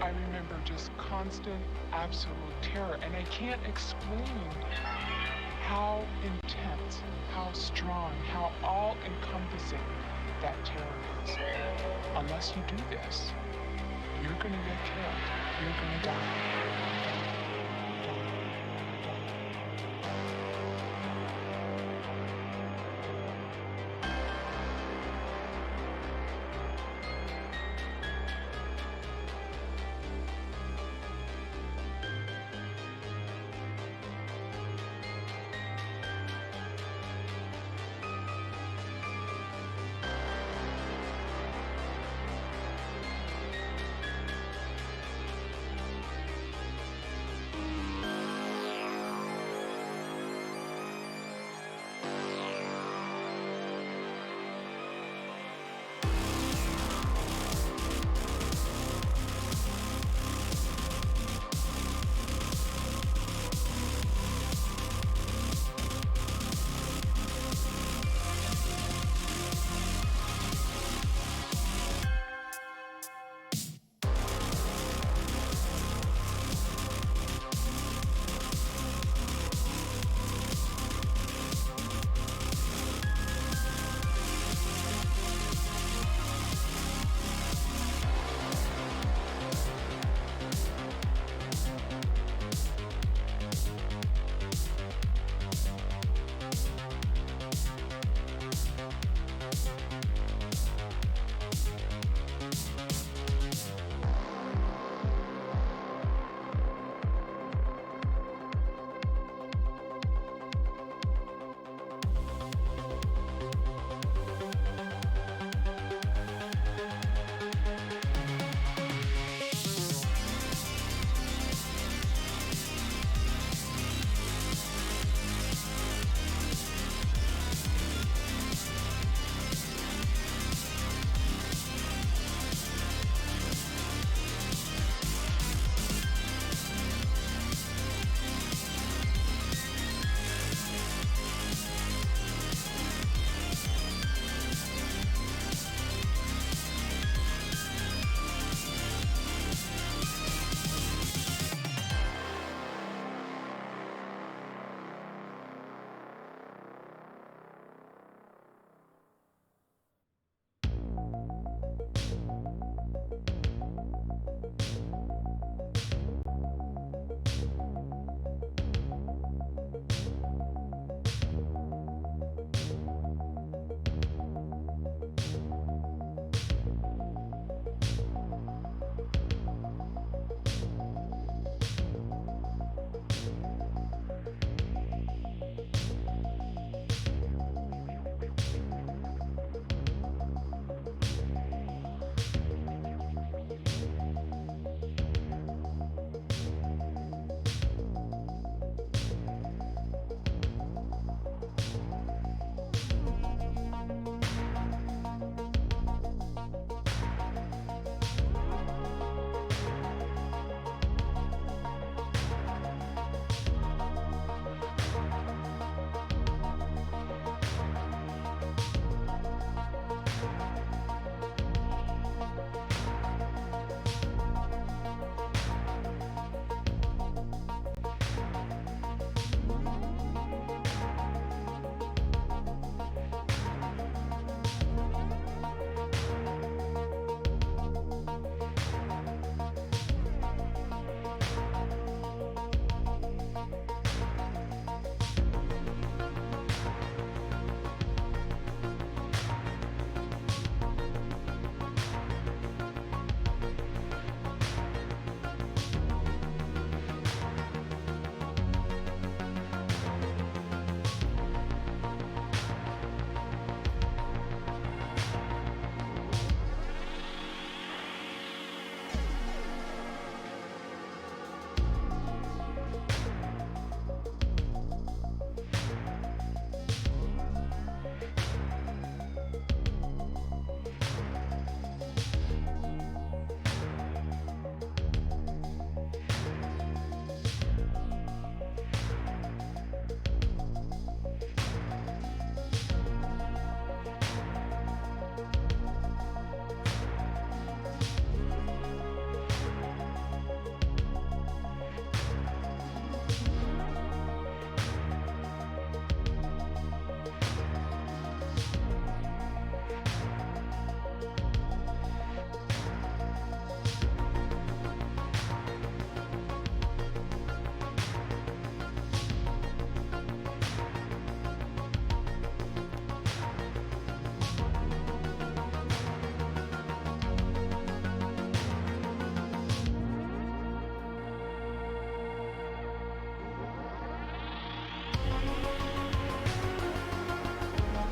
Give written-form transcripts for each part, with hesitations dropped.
I remember just constant, absolute terror. And I can't explain how intense, how strong, how all-encompassing that terror is. Unless you do this, you're gonna get killed. You're gonna die.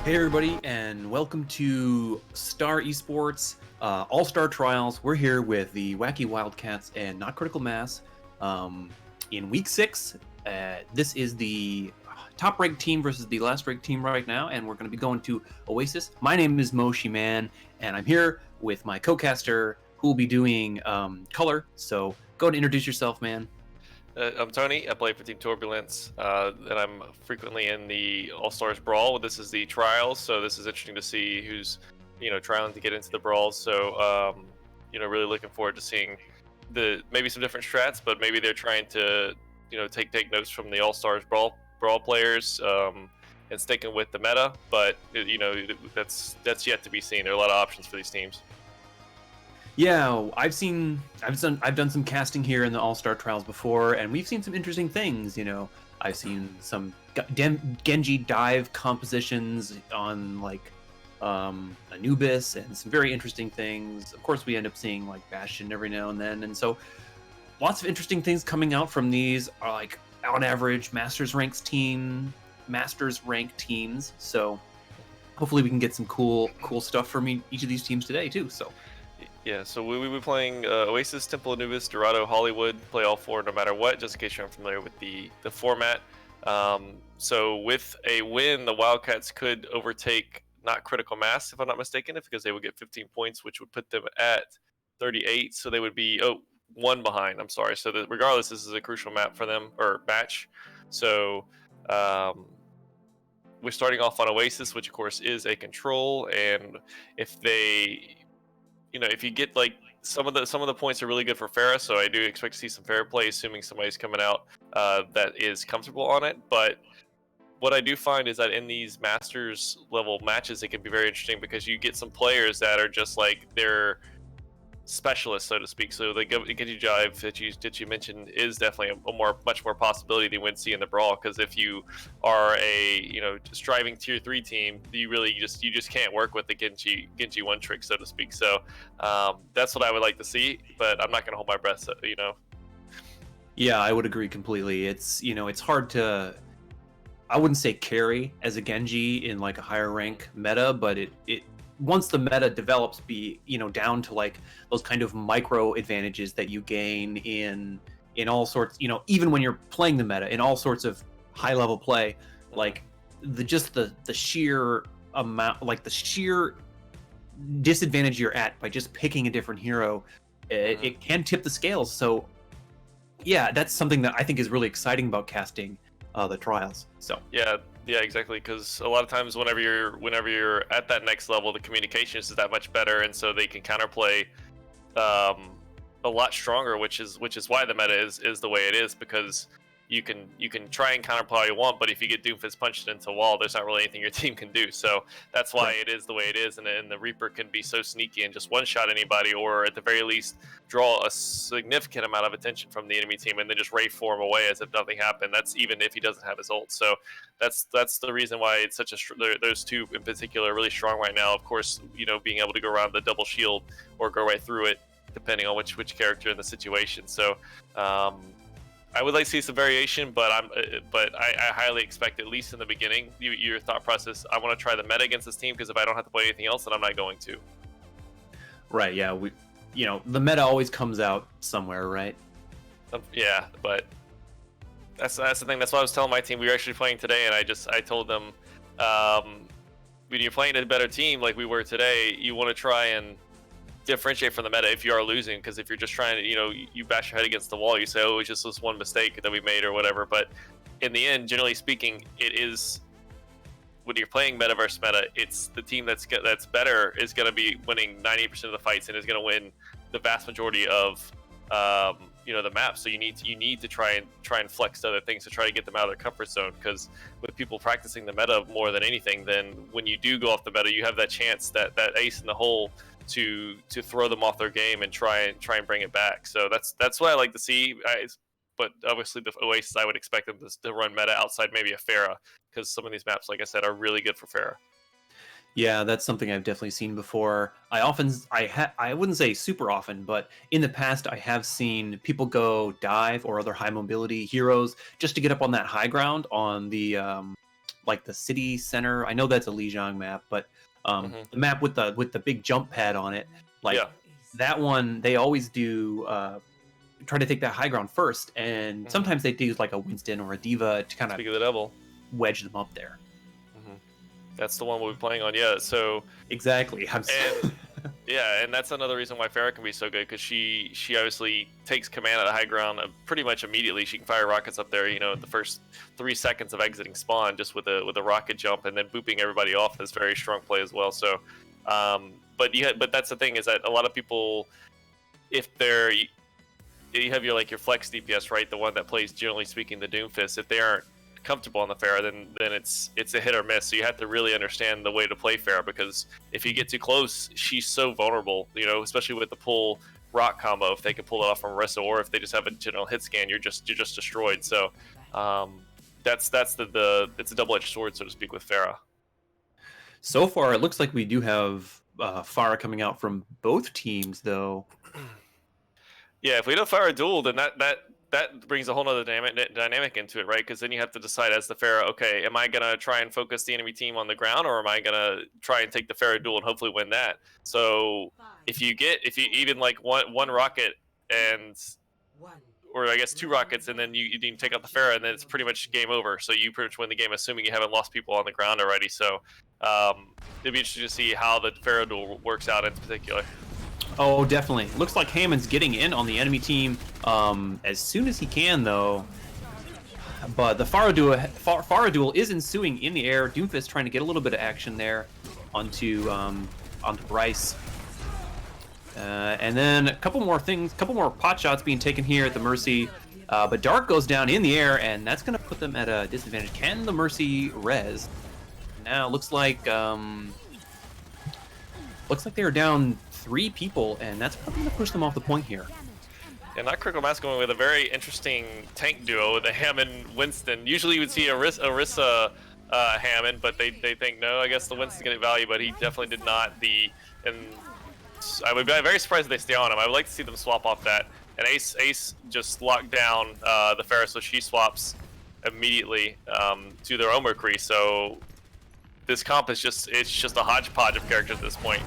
Hey everybody, and welcome to Star Esports All-Star Trials. We're here with the Wacky Wildcats and Not Critical Mass in Week 6. This is the top-ranked team versus the last-ranked team right now, and we're going to be going to Oasis. My name is Moshi Man, and I'm here with my co-caster who will be doing color. So go ahead and introduce yourself, man. I'm Tony. I play for Team Turbulence, and I'm frequently in the All Stars Brawl. This is the trials, so this is interesting to see who's, trying to get into the brawls. So, really looking forward to seeing maybe some different strats, but maybe they're trying to, take notes from the All Stars Brawl players, and sticking with the meta. But that's yet to be seen. There are a lot of options for these teams. Yeah, I've done some casting here in the All-Star Trials before, and we've seen some interesting things. I've seen some Genji dive compositions on like Anubis, and some very interesting things. Of course, we end up seeing like Bastion every now and then, and so lots of interesting things coming out from these are like on average Masters ranked teams. So hopefully we can get some cool stuff from each of these teams today too. So. Yeah, so we'll be playing Oasis, Temple Anubis, Dorado, Hollywood. Play all four no matter what, just in case you're unfamiliar with the format. So with a win, the Wildcats could overtake Not Critical Mass, if I'm not mistaken, because they would get 15 points, which would put them at 38. So they would be one behind. I'm sorry. So regardless, this is a crucial map for them, or match. So we're starting off on Oasis, which of course is a control, and if they if you get like some of the points are really good for Farah, so I do expect to see some fair play, assuming somebody's coming out that is comfortable on it. But what I do find is that in these Masters level matches, it can be very interesting because you get some players that are just like they're specialists, so to speak. So the Genji Jive that you mentioned is definitely much more possibility than we'd see in the brawl. Because if you are a striving tier 3 team, you just can't work with the Genji one trick, so to speak. So that's what I would like to see, but I'm not going to hold my breath. Yeah, I would agree completely. It's hard to, I wouldn't say carry as a Genji in like a higher rank meta, but it once the meta develops, down to like those kind of micro advantages that you gain in all sorts, even when you're playing the meta in all sorts of high level play, like the sheer amount, like the sheer disadvantage you're at by just picking a different hero, it can tip the scales. So yeah, that's something that I think is really exciting about casting the trials. So yeah, exactly. Because a lot of times, whenever you're at that next level, the communication is that much better, and so they can counterplay a lot stronger, which is why the meta is the way it is, because you can try and counterplay all you want, but if you get Doomfist punched into a wall, there's not really anything your team can do. So that's why it is the way it is, and the Reaper can be so sneaky and just one-shot anybody, or at the very least draw a significant amount of attention from the enemy team and then just Ray form away as if nothing happened. That's even if he doesn't have his ult. So that's the reason why it's such those two in particular are really strong right now. Of course, being able to go around the double shield or go right through it, depending on which character in the situation. So I would like to see some variation, but I highly expect, at least in the beginning, your thought process. I want to try the meta against this team, because if I don't have to play anything else, then I'm not going to. Right. Yeah. The meta always comes out somewhere, right? Yeah, but that's the thing. That's what I was telling my team. We were actually playing today, and I told them, when you're playing a better team like we were today, you want to try and differentiate from the meta if you are losing, because if you're just trying to, you bash your head against the wall, you say, oh, it's just this one mistake that we made or whatever. But in the end, generally speaking, it is, when you're playing metaverse meta, it's the team that's better is going to be winning 90% of the fights and is going to win the vast majority of the map. So you need to try and flex to other things to try to get them out of their comfort zone, because with people practicing the meta more than anything, then when you do go off the meta, you have that chance, that ace in the hole to throw them off their game and try and bring it back. So that's what I like to see. But obviously the Oasis, I would expect them to run meta outside maybe a Pharah, because some of these maps, like I said, are really good for Pharah. Yeah, that's something I've definitely seen before. I wouldn't say super often, but in the past I have seen people go dive or other high mobility heroes just to get up on that high ground on the like the city center. I know that's a Lijiang map, but the map with the big jump pad on it, like that one, they always do try to take that high ground first, and sometimes they do like a Winston or a Diva to kind of Speak of the devil, wedge them up there. That's the one we'll be playing on. Yeah, so exactly. Yeah, and that's another reason why Farah can be so good, because she obviously takes command of the high ground pretty much immediately. She can fire rockets up there, the first 3 seconds of exiting spawn, just with a rocket jump, and then booping everybody off is very strong play as well. So, but that's the thing, is that a lot of people, if you have your flex DPS, right, the one that plays, generally speaking, the Doomfist, if they aren't comfortable on the Pharah, then it's a hit or miss. So you have to really understand the way to play Pharah, because if you get too close, she's so vulnerable, especially with the pull rock combo. If they can pull it off from Orisa, or if they just have a general hit scan, you're just destroyed. So that's it's a double-edged sword, so to speak, with Pharah. So far, it looks like we do have Pharah coming out from both teams, though. Yeah, if we don't fire a duel, then that brings a whole other dynamic into it, right? Because then you have to decide as the Pharah, okay, am I gonna try and focus the enemy team on the ground, or am I gonna try and take the Pharah duel and hopefully win that? So if you even like one rocket or I guess 2 rockets, and then you didn't take out the Pharah, and then it's pretty much game over. So you pretty much win the game, assuming you haven't lost people on the ground already. So it'd be interesting to see how the Pharah duel works out in particular. Oh, definitely. Looks like Hammond's getting in on the enemy team as soon as he can, though. But the Pharah duel is ensuing in the air. Doomfist trying to get a little bit of action there onto Bryce. And then a couple more pot shots being taken here at the Mercy. But Dark goes down in the air, and that's going to put them at a disadvantage. Can the Mercy res? Now, looks like they are down 3 people, and that's probably going to push them off the point here. And not Critical Mass going with a very interesting tank duo with a Hammond Winston. Usually you would see Orisa Hammond, but they think no, I guess the Winston's getting value, but he definitely did not. And I would be very surprised if they stay on him. I would like to see them swap off that. And Ace just locked down the Pharah, so she swaps immediately to their own Mercury. So this comp is just a hodgepodge of characters at this point.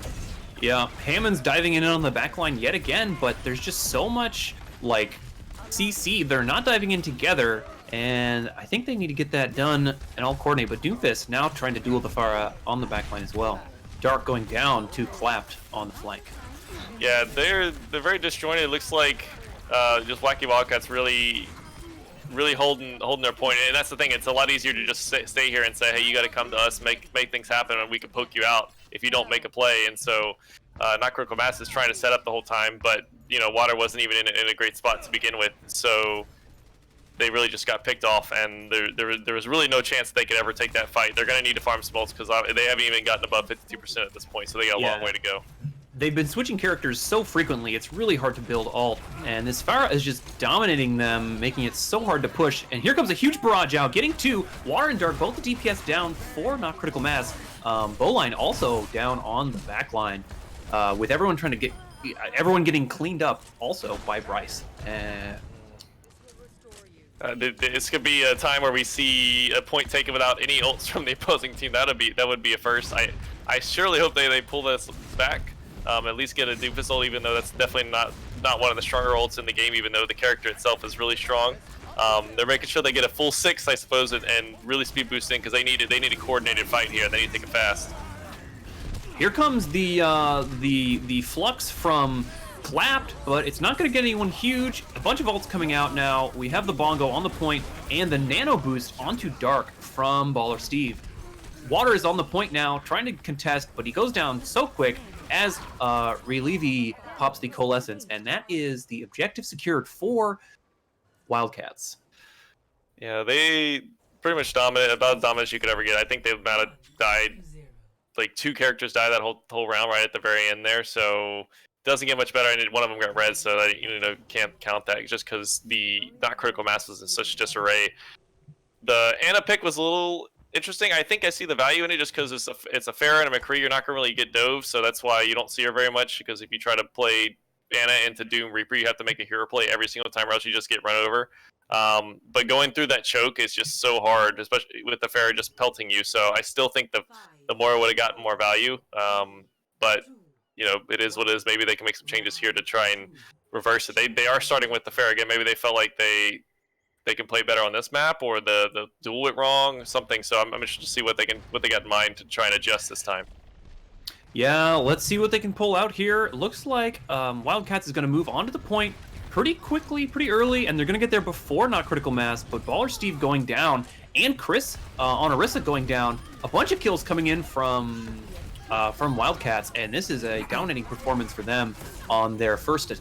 Yeah, Hammond's diving in on the backline yet again, but there's just so much, CC. They're not diving in together, and I think they need to get that done and all coordinate. But Doomfist now trying to duel the Pharah on the backline as well. Dark going down to Clapped on the flank. Yeah, they're very disjointed. It looks like just Wacky Wildcats really holding their point. And that's the thing, it's a lot easier to just stay here and say, hey, you got to come to us, make things happen, and we can poke you out if you don't make a play. And so not Critical Mass is trying to set up the whole time, but Water wasn't even in a great spot to begin with, so they really just got picked off, and there was really no chance that they could ever take that fight. They're going to need to farm smolts, because they haven't even gotten above 52% at this point, so they got a long way to go. They've been switching characters so frequently, it's really hard to build ult, and this Pharah is just dominating them, making it so hard to push. And here comes a huge barrage out, getting 2. Water and Dark, both the DPS down for not Critical Mass. Bowline also down on the back line, with everyone getting cleaned up also by Bryce. This could be a time where we see a point taken without any ults from the opposing team. That would be a first. I surely hope they pull this back. At least get a Doomfist ult, even though that's definitely not one of the stronger ults in the game, even though the character itself is really strong. They're making sure they get a full 6, I suppose, and really speed boosting, because they need a coordinated fight here. They need to take it fast. Here comes the flux from Clapped, but it's not going to get anyone huge. A bunch of ults coming out now. We have the Bongo on the point, and the Nano Boost onto Dark from Baller Steve. Water is on the point now, trying to contest, but he goes down so quick as Relievy pops the Coalescence, and that is the objective secured for Wildcats. Yeah, they pretty much dominate, about as dominant as you could ever get. I think they might have died, 2 characters died that whole round right at the very end there, so doesn't get much better. One of them got red, so I can't count that just because the not Critical Mass was in such disarray. The Ana pick was a little interesting. I think I see the value in it just because it's a Pharah and a McCree. You're not going to really get Dove, so that's why you don't see her very much, because if you try to play Ana into Doom Reaper, you have to make a hero play every single time, or else you just get run over. But going through that choke is just so hard, especially with the Pharah just pelting you. So I still think the Moira would have gotten more value. But it is what it is. Maybe they can make some changes here to try and reverse it. They are starting with the Pharah again. Maybe they felt like they can play better on this map, or the duel went wrong, something. So I'm interested to see what they got in mind to try and adjust this time. Yeah, let's see what they can pull out here. It looks like Wildcats is going to move on to the point pretty quickly, pretty early, and they're going to get there before Not Critical Mass, but Baller Steve going down, and Chris on Orisa going down. A bunch of kills coming in from Wildcats, and this is a dominating performance for them on their first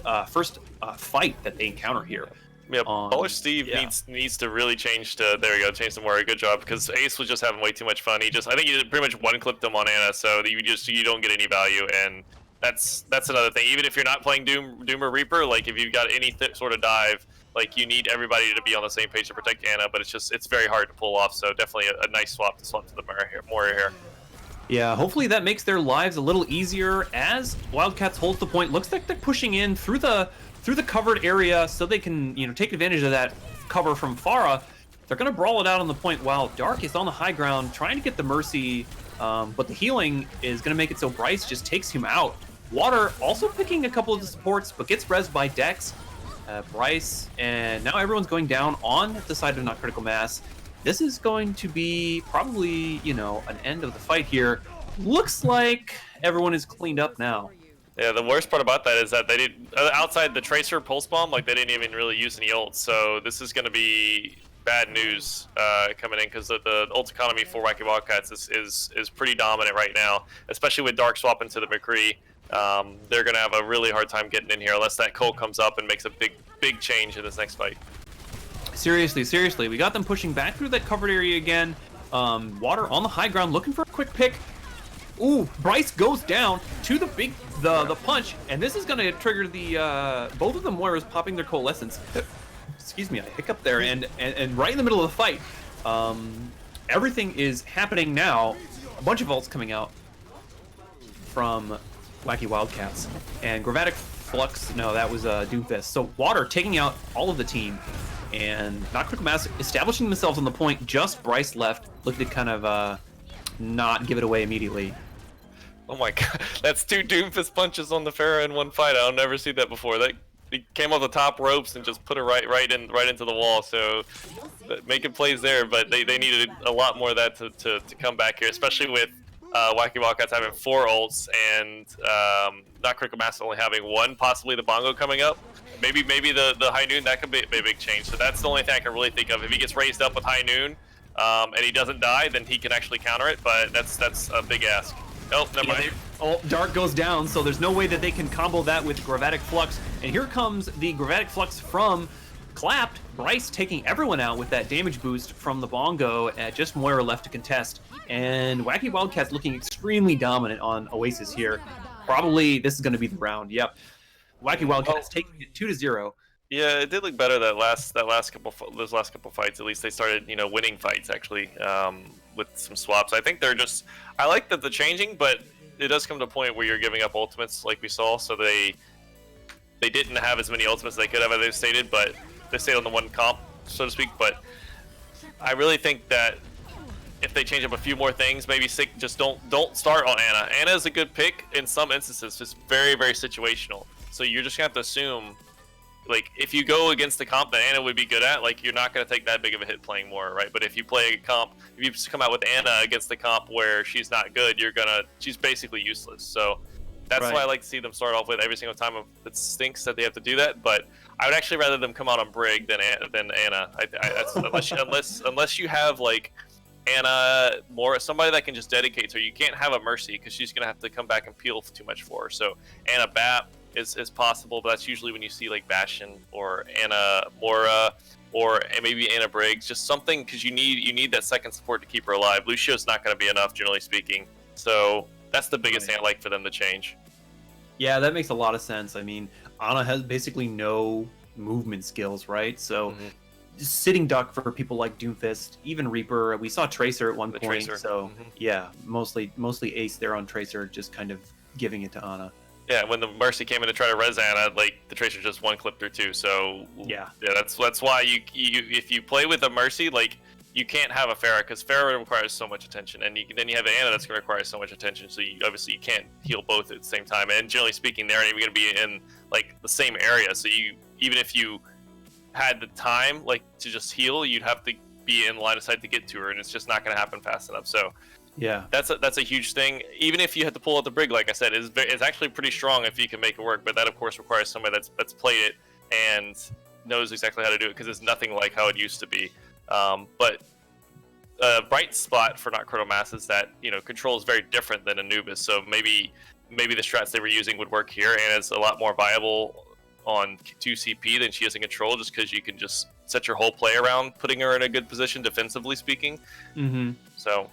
fight that they encounter here. Yeah, Baller Steve needs to really change to change to Moira. Good job, because Ace was just having way too much fun. I think he pretty much one clipped him on Ana, so you don't get any value, and that's another thing. Even if you're not playing Doom or Reaper, like if you've got any sort of dive, like you need everybody to be on the same page to protect Ana, but it's very hard to pull off. So definitely a nice swap to the Moira here. Yeah, hopefully that makes their lives a little easier as Wildcats holds the point. Looks like they're pushing in through the covered area so they can, take advantage of that cover from Pharah. They're going to brawl it out on the point while Dark is on the high ground trying to get the Mercy, but the healing is going to make it so Bryce just takes him out. Water also picking a couple of the supports, but gets rezzed by Dex. Bryce, and now everyone's going down on the side of Not Critical Mass. This is going to be probably, an end of the fight here. Looks like everyone is cleaned up now. Yeah, the worst part about that is that they didn't, outside the Tracer pulse bomb, like they didn't even really use any ults. So this is going to be bad news coming in, because the ult economy for Wacky Wildcats is pretty dominant right now, especially with Dark swapping to the McCree. They're going to have a really hard time getting in here unless that Colt comes up and makes a big change in this next fight. Seriously, we got them pushing back through that covered area again. Water on the high ground looking for a quick pick. Ooh, Bryce goes down to the punch, and this is going to trigger the both of the Moiras popping their coalescence. Excuse me, I hiccup there, and right in the middle of the fight. Everything is happening now. A bunch of ults coming out from Wacky Wildcats, and Gravatic Flux. No, that was Doomfist. So Water taking out all of the team, and Not Critical Mass establishing themselves on the point. Just Bryce left, looking to kind of not give it away immediately. Oh my god, that's 2 Doomfist punches on the Pharah in one fight. I'll never see that before. He came off the top ropes and just put it right into the wall. So making plays there, but they needed a lot more of that to come back here, especially with Wacky Wildcats having 4 ults and Not Critical Mass only having 1, possibly the Bongo coming up. Maybe the High Noon, that could be a big change. So that's the only thing I can really think of. If he gets raised up with High Noon and he doesn't die, then he can actually counter it, but that's a big ask. Oh, never mind. Dark goes down, so there's no way that they can combo that with Gravatic Flux. And here comes the Gravatic Flux from Clapped. Bryce taking everyone out with that damage boost from the Bongo. Just Moira left to contest. And Wacky Wildcats looking extremely dominant on Oasis here. Probably this is going to be the round. Yep. Wacky Wildcats taking it 2-0. Yeah, it did look better those last couple fights. At least they started, winning fights actually with some swaps. I think I like that the changing, but it does come to a point where you're giving up ultimates like we saw. So they didn't have as many ultimates as they could have, as they stated, but they stayed on the one comp, so to speak. But I really think that if they change up a few more things, maybe just don't start on Ana. Ana is a good pick in some instances, just very, very situational. So you're just gonna have to assume, like, if you go against the comp that Ana would be good at, like, you're not going to take that big of a hit playing Moira, right? But if you play a comp, if you come out with Ana against the comp where she's not good, she's basically useless. So that's why I like to see them start off with every single time. It stinks that they have to do that, but I would actually rather them come out on Brig than Ana. Unless you have, like, Ana more somebody that can just dedicate to her. You can't have a Mercy because she's going to have to come back and peel too much for her. So Ana Bap is possible, but that's usually when you see like Bastion or Ana Moira or maybe Ana Briggs, just something, because you need that second support to keep her alive. Lucio's not going to be enough, generally speaking. So that's the biggest thing I like for them to change. Yeah, that makes a lot of sense. I mean, Ana has basically no movement skills, right? So just sitting duck for people like Doomfist, even Reaper. We saw Tracer at one point. Tracer. So yeah, mostly Ace there on Tracer, just kind of giving it to Ana. Yeah, when the Mercy came in to try to res Ana, like the Tracer just one clipped her too. So Yeah. that's why you if you play with a Mercy, like you can't have a Pharah because Pharah requires so much attention, and then you have Ana that's going to require so much attention. So obviously you can't heal both at the same time. And generally speaking, they're not even going to be in like the same area. So even if you had the time like to just heal, you'd have to be in line of sight to get to her, and it's just not going to happen fast enough. So. Yeah, that's a huge thing. Even if you had to pull out the Brig, like I said, it's actually pretty strong if you can make it work. But that, of course, requires somebody that's played it and knows exactly how to do it because it's nothing like how it used to be. But a bright spot for not Chronomass is that control is very different than Anubis. So maybe the strats they were using would work here, and it's a lot more viable on 2CP than she is in control, just because you can just set your whole play around putting her in a good position defensively speaking. Mm-hmm. So.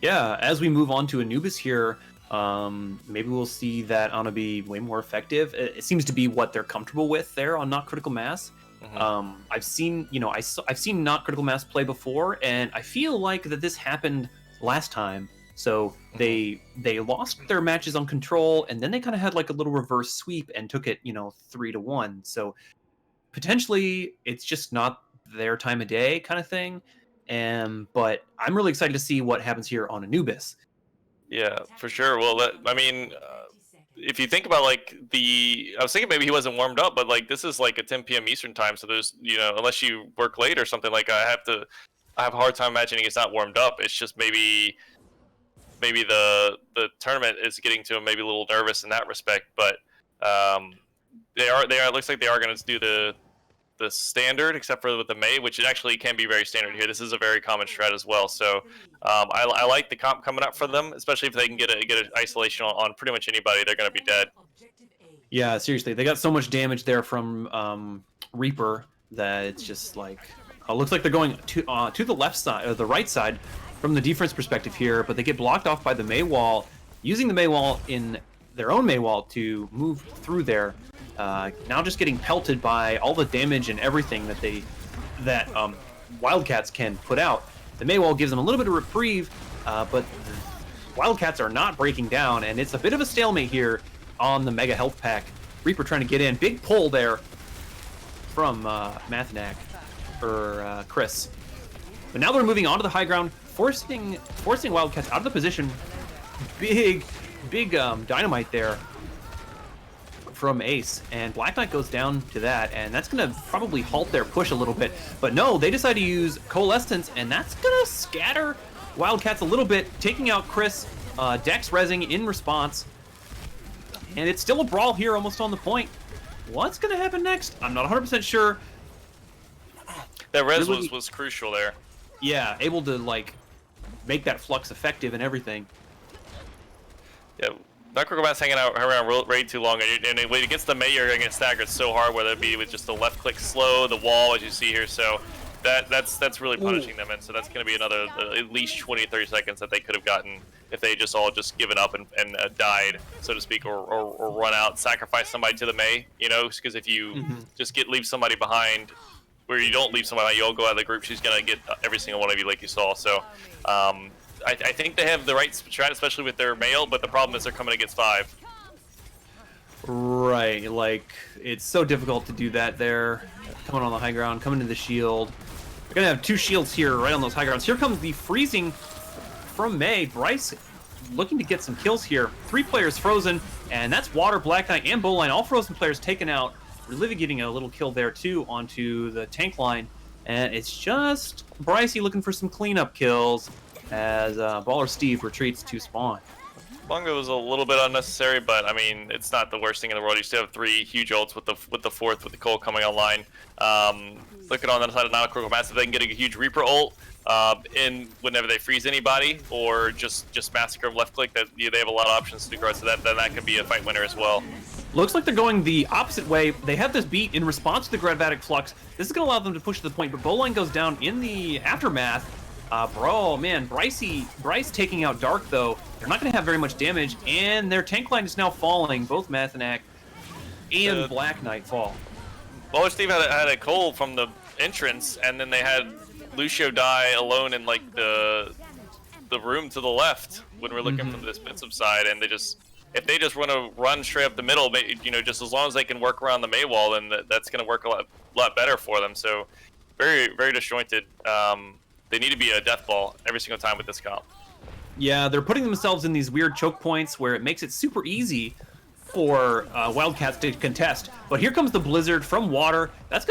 Yeah, as we move on to Anubis here, maybe we'll see that Ana be way more effective. It seems to be what they're comfortable with there on Not Critical Mass. Mm-hmm. I've seen, I've seen Not Critical Mass play before, and I feel like that this happened last time. So they lost their matches on control, and then they kind of had like a little reverse sweep and took it, 3-1. So potentially it's just not their time of day kind of thing. But I'm really excited to see what happens here on Anubis. Yeah, for sure. Well, if you think about I was thinking maybe he wasn't warmed up, but like this is like a 10 p.m. Eastern time, so there's unless you work late or something, like I have a hard time imagining he's not warmed up. It's just maybe the tournament is getting to him maybe a little nervous in that respect, but they are it looks like they are going to do the standard, except for with the Mei, which it actually can be very standard here. This is a very common strat as well. So I like the comp coming up for them, especially if they can get an isolation on pretty much anybody. They're going to be dead. Yeah, seriously, they got so much damage there from Reaper that it's just like looks like they're going to the left side or the right side from the defense perspective here, but they get blocked off by the Mei wall, using the Mei wall in their own Mei wall to move through there. Now just getting pelted by all the damage and everything that Wildcats can put out. The Mei wall gives them a little bit of reprieve, but the Wildcats are not breaking down, and it's a bit of a stalemate here on the Mega Health Pack. Reaper trying to get in. Big pull there from Mathanac, or Chris. But now they're moving onto the high ground, forcing Wildcats out of the position. Big dynamite there from Ace, and Black Knight goes down to that, and that's gonna probably halt their push a little bit. But no, they decide to use Coalescence, and that's gonna scatter Wildcats a little bit, taking out Chris. Dex rezzing in response, and it's still a brawl here, almost on the point. What's gonna happen next? I'm not 100% sure. That res was crucial there. Yeah, able to like make that flux effective and everything. Yeah. Necroman's hanging out around way too long, and when it gets the Mei, you're going to get staggered so hard, whether it be with just the left click slow, the wall, as you see here. So that's really punishing them, and so that's going to be another at least 20-30 seconds that they could have gotten if they just all given up and died, so to speak, or run out, sacrifice somebody to the Mei, because if you just leave somebody behind, where you don't leave somebody behind, you all go out of the group, she's going to get every single one of you like you saw. So I think they have the right strat, especially with their male, but the problem is they're coming against 5. Right, like, it's so difficult to do that there. Coming on the high ground, coming to the shield. They're going to have 2 shields here right on those high grounds. Here comes the freezing from Mei. Bryce looking to get some kills here. 3 players frozen, and that's Water, Black Knight, and Bowline. All frozen players taken out. Livy getting a little kill there, too, onto the tank line. And it's just Brycey looking for some cleanup kills as Baller Steve retreats to spawn. Bunga was a little bit unnecessary, but I mean, it's not the worst thing in the world. You still have 3 huge ults with the 4th with the Cole coming online. Looking on the other side of Critical Mass, if they can get a huge Reaper ult in whenever they freeze anybody, or just massacre them left click, that they have a lot of options to go. So then that could be a fight winner as well. Looks like they're going the opposite way. They have this beat in response to the Gravatic Flux. This is going to allow them to push to the point, but Bowline goes down in the aftermath. Bryce taking out Dark, though. They're not going to have very much damage, and their tank line is now falling. Both Mathanac and Black Knight fall. Well, Steve had a Cole from the entrance, and then they had Lucio die alone in like the room to the left when we're looking from the defensive side, and they just if they just want to run straight up the middle, you know, just as long as they can work around the Mei wall, then that's going to work a lot better for them. So very, very disjointed. They need to be a death ball every single time with this comp. Yeah, they're putting themselves in these weird choke points where it makes it super easy for Wildcats to contest. But here comes the Blizzard from Water. This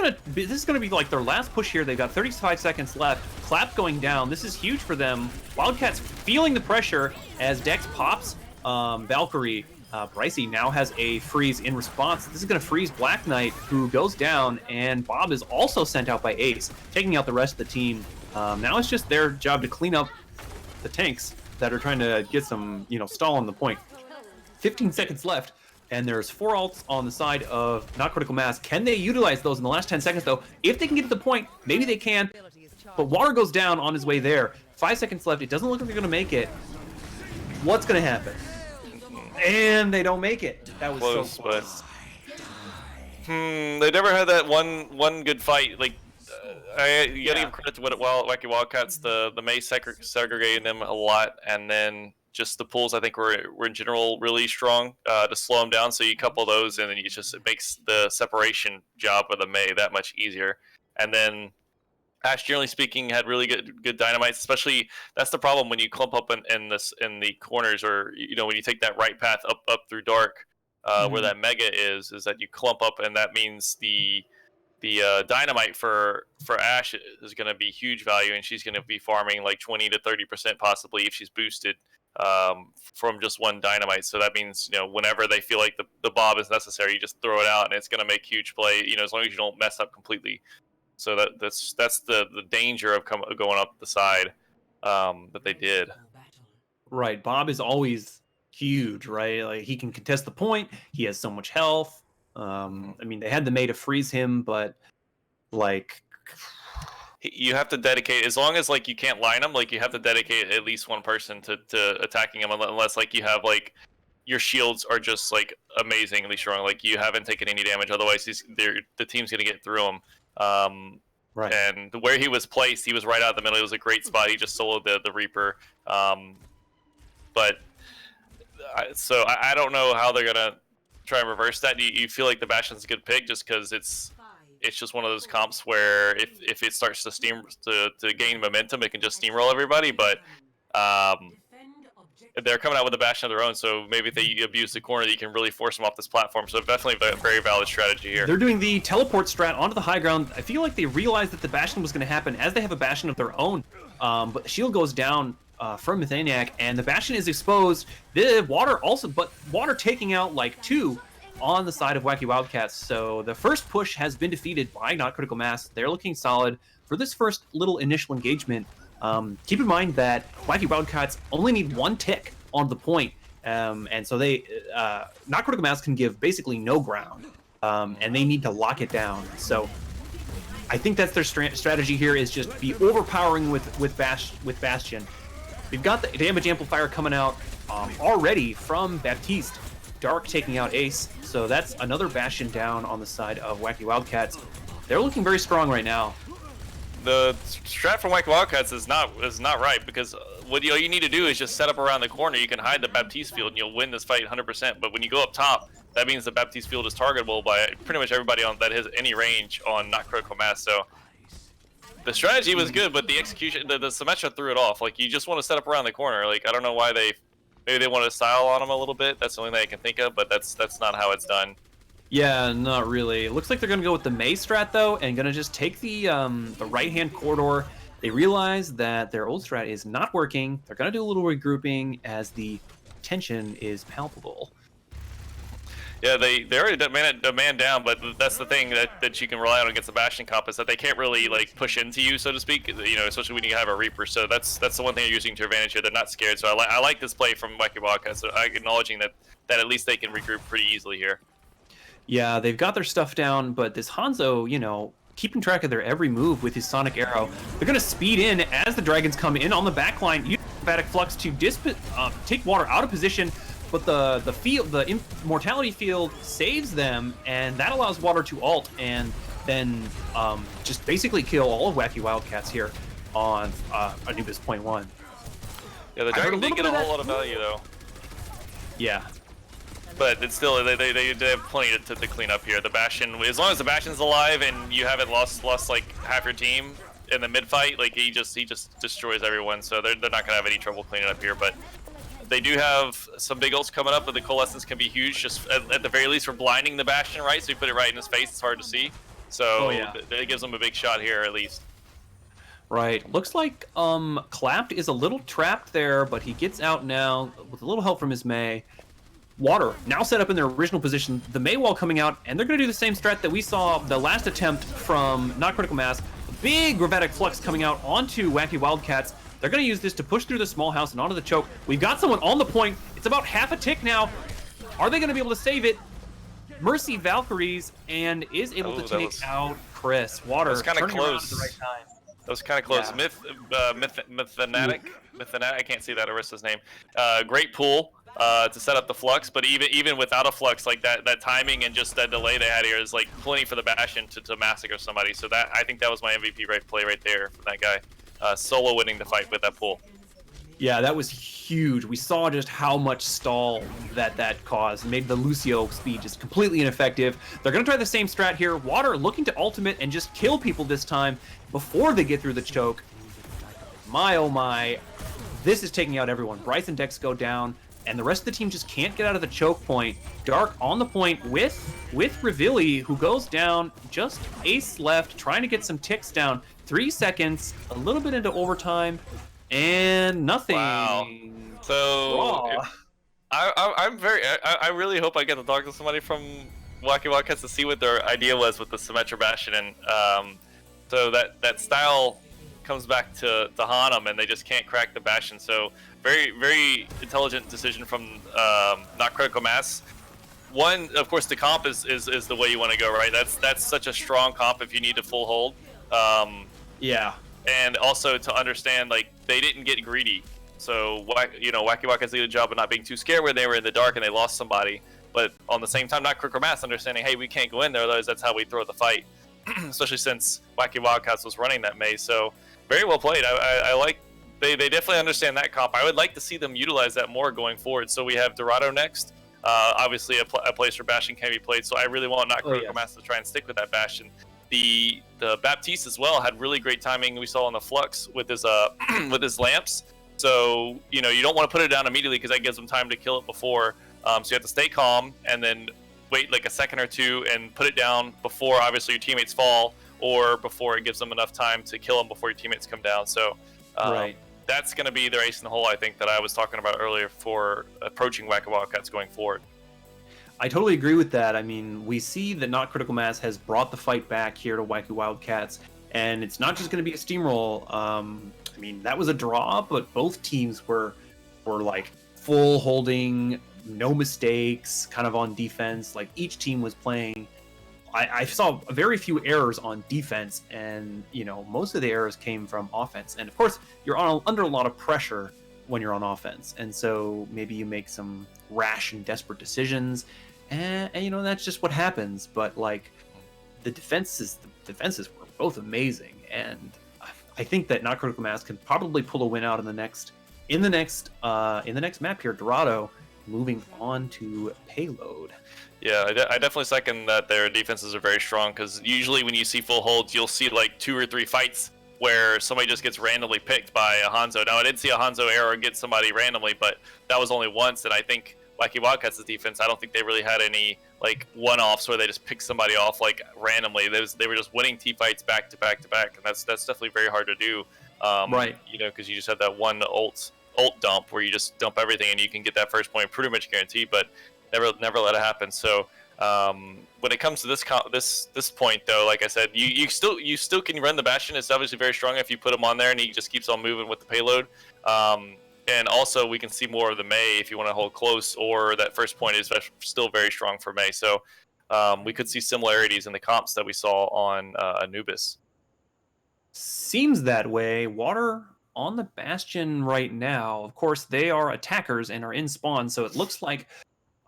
is gonna be like their last push here. They've got 35 seconds left. Clap going down. This is huge for them. Wildcats feeling the pressure as Dex pops. Valkyrie, Brycey now has a freeze in response. This is gonna freeze Black Knight, who goes down, and Bob is also sent out by Ace, taking out the rest of the team. Now it's just their job to clean up the tanks that are trying to get some, stall on the point. 15 seconds left, and there's 4 ults on the side of Not Critical Mass. Can they utilize those in the last 10 seconds, though? If they can get to the point, maybe they can. But Water goes down on his way there. 5 seconds left. It doesn't look like they're going to make it. What's going to happen? And they don't make it. That was close, so close. But they never had that one good fight. Like, you gotta give credit to Wacky Wildcats. The Mei segregated them a lot, and then just the pools I think were in general really strong to slow them down. So you couple those, and then it makes the separation job of the Mei that much easier. And then Ash, generally speaking, had really good dynamites. Especially that's the problem when you clump up in the corners, or when you take that right path up through dark, where that mega is that you clump up, and that means the dynamite for Ash is going to be huge value, and she's going to be farming like 20 to 30% possibly if she's boosted from just one dynamite. So that means whenever they feel like the bob is necessary, you just throw it out, and it's going to make huge play. As long as you don't mess up completely. So that's the danger of going up the side that they did. Right, Bob is always huge, right? Like he can contest the point. He has so much health. They had the Mei to freeze him, but you have to dedicate, as long as you can't line him, you have to dedicate at least one person to attacking him, unless you have your shields are just amazingly strong, you haven't taken any damage. Otherwise, the team's gonna get through him. Right. And where he was placed, he was right out the middle. It was a great spot. He just soloed the Reaper. So I don't know how they're gonna try and reverse that. You feel like the Bastion's a good pick just because it's just one of those comps where if it starts to gain momentum, it can just steamroll everybody. But they're coming out with a Bastion of their own, so maybe if they abuse the corner, you can really force them off this platform. So definitely a very valid strategy here. They're doing the teleport strat onto the high ground. I feel like they realized that the Bastion was going to happen as they have a Bastion of their own. But the shield goes down from Methaniac, and the Bastion is exposed. The Water taking out 2 on the side of Wacky Wildcats. So the first push has been defeated by Not Critical Mass. They're looking solid for this first little initial engagement. Keep in mind that Wacky Wildcats only need 1 tick on the point, and so they Not Critical Mass can give basically no ground, and they need to lock it down. So I think that's their strategy here, is just be overpowering with Bastion. We've got the damage amplifier coming out already from Baptiste. Dark taking out Ace, so that's another Bastion down on the side of Wacky Wildcats. They're looking very strong right now. The strat from Wacky Wildcats is not right, because what you need to do is just set up around the corner. You can hide the Baptiste field and you'll win this fight 100%. But when you go up top, that means the Baptiste field is targetable by pretty much everybody that has any range on Not Critical Mass. So the strategy was good, but the execution, the Symmetra threw it off. You just want to set up around the corner. I don't know why maybe they want to style on them a little bit. That's the only thing I can think of, but that's not how it's done. Yeah, not really. It looks like they're going to go with the Mei strat, though, and going to just take the right-hand corridor. They realize that their old strat is not working. They're going to do a little regrouping as the tension is palpable. Yeah, they already man down, but that's the thing that you can rely on against the Bastion comp, is that they can't really push into you, so to speak. Especially when you have a Reaper. So that's the one thing you're using to your advantage here. They're not scared. So I like this play from Wacky Wildcats. So acknowledging that at least they can regroup pretty easily here. Yeah, they've got their stuff down, but this Hanzo, keeping track of their every move with his Sonic Arrow. They're going to speed in as the Dragons come in on the backline. Use Emphatic Flux to take Water out of position, but the Immortality field saves them, and that allows Water to ult and then just basically kill all of Wacky Wildcats here on Anubis.1. Yeah, the Dragon didn't get a whole lot of value, though. Yeah. But it's still they have plenty to clean up here. The Bastion, as long as the Bastion's alive and you haven't lost like half your team in the mid fight, like he just destroys everyone. So they're not gonna have any trouble cleaning up here. But they do have some big ults coming up, but the coalescence can be huge. Just at the very least, we're blinding the Bastion, right? So you put it right in his face, it's hard to see. So it gives him a big shot here at least. Right. Looks like Clapped is a little trapped there, but he gets out now with a little help from his Mei. Water now set up in their original position. The Mei wall coming out, and they're going to do the same strat that we saw the last attempt from Not Critical Mass. A big Gravitic Flux coming out onto Wacky Wildcats. They're going to use this to push through the small house and onto the choke. We've got someone on the point. It's about half a tick now. Are they going to be able to save it? Mercy Valkyries and is able to take out Chris. Water kind of close. At the right time. That was kind of close. Yeah. Mythanatic, I can't see that Arissa's name. Great pool to set up the flux, but even without a flux, like that timing and just that delay they had here is like plenty for the Bastion to massacre somebody. So that I think that was my MVP play right there from that guy, solo winning the fight with that pool. Yeah, that was huge. We saw just how much stall that caused. Made the Lucio speed just completely ineffective. They're going to try the same strat here. Water looking to ultimate and just kill people this time before they get through the choke. My, oh my. This is taking out everyone. Bryce and Dex go down, and the rest of the team just can't get out of the choke point. Dark on the point with Revilli, who goes down. Just ace left, trying to get some ticks down. 3 seconds, a little bit into overtime. And nothing. Wow. So I really hope I get to talk to somebody from Wacky Wildcats to see what their idea was with the Symmetra Bastion, and so that style comes back to haunt them, and they just can't crack the Bastion. So very intelligent decision from Not Critical Mass. One, of course, the comp is the way you want to go, right? That's such a strong comp if you need a full hold. Yeah. And also to understand, like, they didn't get greedy. So, Wacky Wildcats did a job of not being too scared when they were in the dark and they lost somebody. But on the same time, Not Critical Mass understanding, hey, we can't go in there, otherwise that's how we throw the fight. Especially since Wacky Wildcats was running that Mei. So, very well played. I like, they definitely understand that comp. I would like to see them utilize that more going forward. So we have Dorado next. Obviously, a place where Bastion can be played. So I really want Not Critical Mass to try and stick with that Bastion. The Baptiste as well had really great timing. We saw on the Flux with his with his lamps. So you don't want to put it down immediately because that gives them time to kill it before. So you have to stay calm and then wait like a second or two and put it down before obviously your teammates fall, or before it gives them enough time to kill them before your teammates come down. So that's going to be their ace in the hole, I think, that I was talking about earlier for approaching Wacky Wildcats going forward. I totally agree with that. I mean, we see that Not Critical Mass has brought the fight back here to Wacky Wildcats, and it's not just going to be a steamroll. I mean, that was a draw, but both teams were like full holding, no mistakes, kind of on defense. Like each team was playing. I saw very few errors on defense, and most of the errors came from offense. And of course, you're under a lot of pressure when you're on offense, and so maybe you make some rash and desperate decisions. And that's just what happens. But like the defenses were both amazing, and I think that Not Critical Mass can probably pull a win out in the next map here. Dorado moving on to Payload. Yeah, I definitely second that their defenses are very strong, because usually when you see full holds, you'll see like 2 or 3 fights where somebody just gets randomly picked by a Hanzo. Now I did see a Hanzo error get somebody randomly, but that was only once, and I think Wacky Wildcats' defense, I don't think they really had any like one-offs where they just picked somebody off like randomly. They were just winning T fights back to back to back, and that's definitely very hard to do. Right. Because you just have that one ult dump where you just dump everything and you can get that first point pretty much guaranteed, but never let it happen. So when it comes to this point though, like I said, you still can run the Bastion. It's obviously very strong if you put him on there and he just keeps on moving with the payload. And also we can see more of the Mei if you want to hold close, or that first point is still very strong for Mei. So we could see similarities in the comps that we saw on Anubis. Seems that way. Water on the Bastion right now. Of course, they are attackers and are in spawn, so it looks like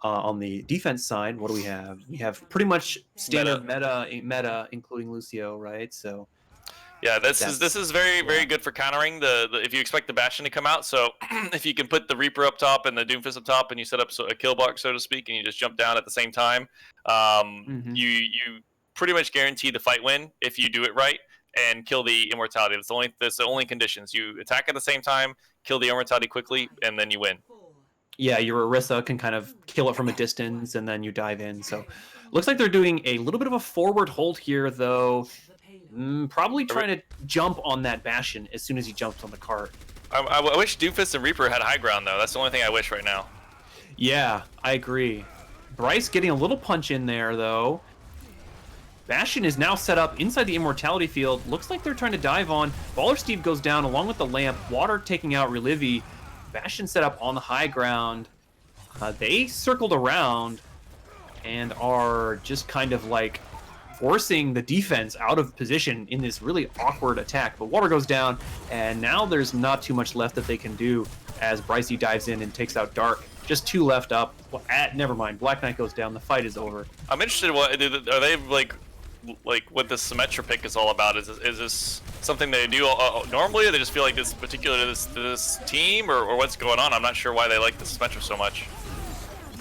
on the defense side, what do we have? We have pretty much standard meta including Lucio, right? So Yeah, this is very good for countering the if you expect the Bastion to come out. So if you can put the Reaper up top and the Doomfist up top, and you set up a kill box, so to speak, and you just jump down at the same time, you pretty much guarantee the fight win if you do it right and kill the Immortality. That's the only conditions. You attack at the same time, kill the Immortality quickly, and then you win. Yeah, your Orisa can kind of kill it from a distance, and then you dive in. So looks like they're doing a little bit of a forward hold here, though. Probably trying to jump on that Bastion as soon as he jumps on the cart. I wish Doomfist and Reaper had high ground, though. That's the only thing I wish right now. Yeah, I agree. Bryce getting a little punch in there, though. Bastion is now set up inside the Immortality field. Looks like they're trying to dive on. Baller Steve goes down along with the lamp. Water taking out Relivi. Bastion set up on the high ground. They circled around and are just kind of like forcing the defense out of position in this really awkward attack. But Water goes down, and now there's not too much left that they can do as Brycey dives in and takes out Dark. Just 2 left up. Well, never mind. Black Knight goes down. The fight is over. I'm interested in are they like what this Symmetra pick is all about? Is this something they do normally, or they just feel like this particular to this team, or what's going on? I'm not sure why they like the Symmetra so much.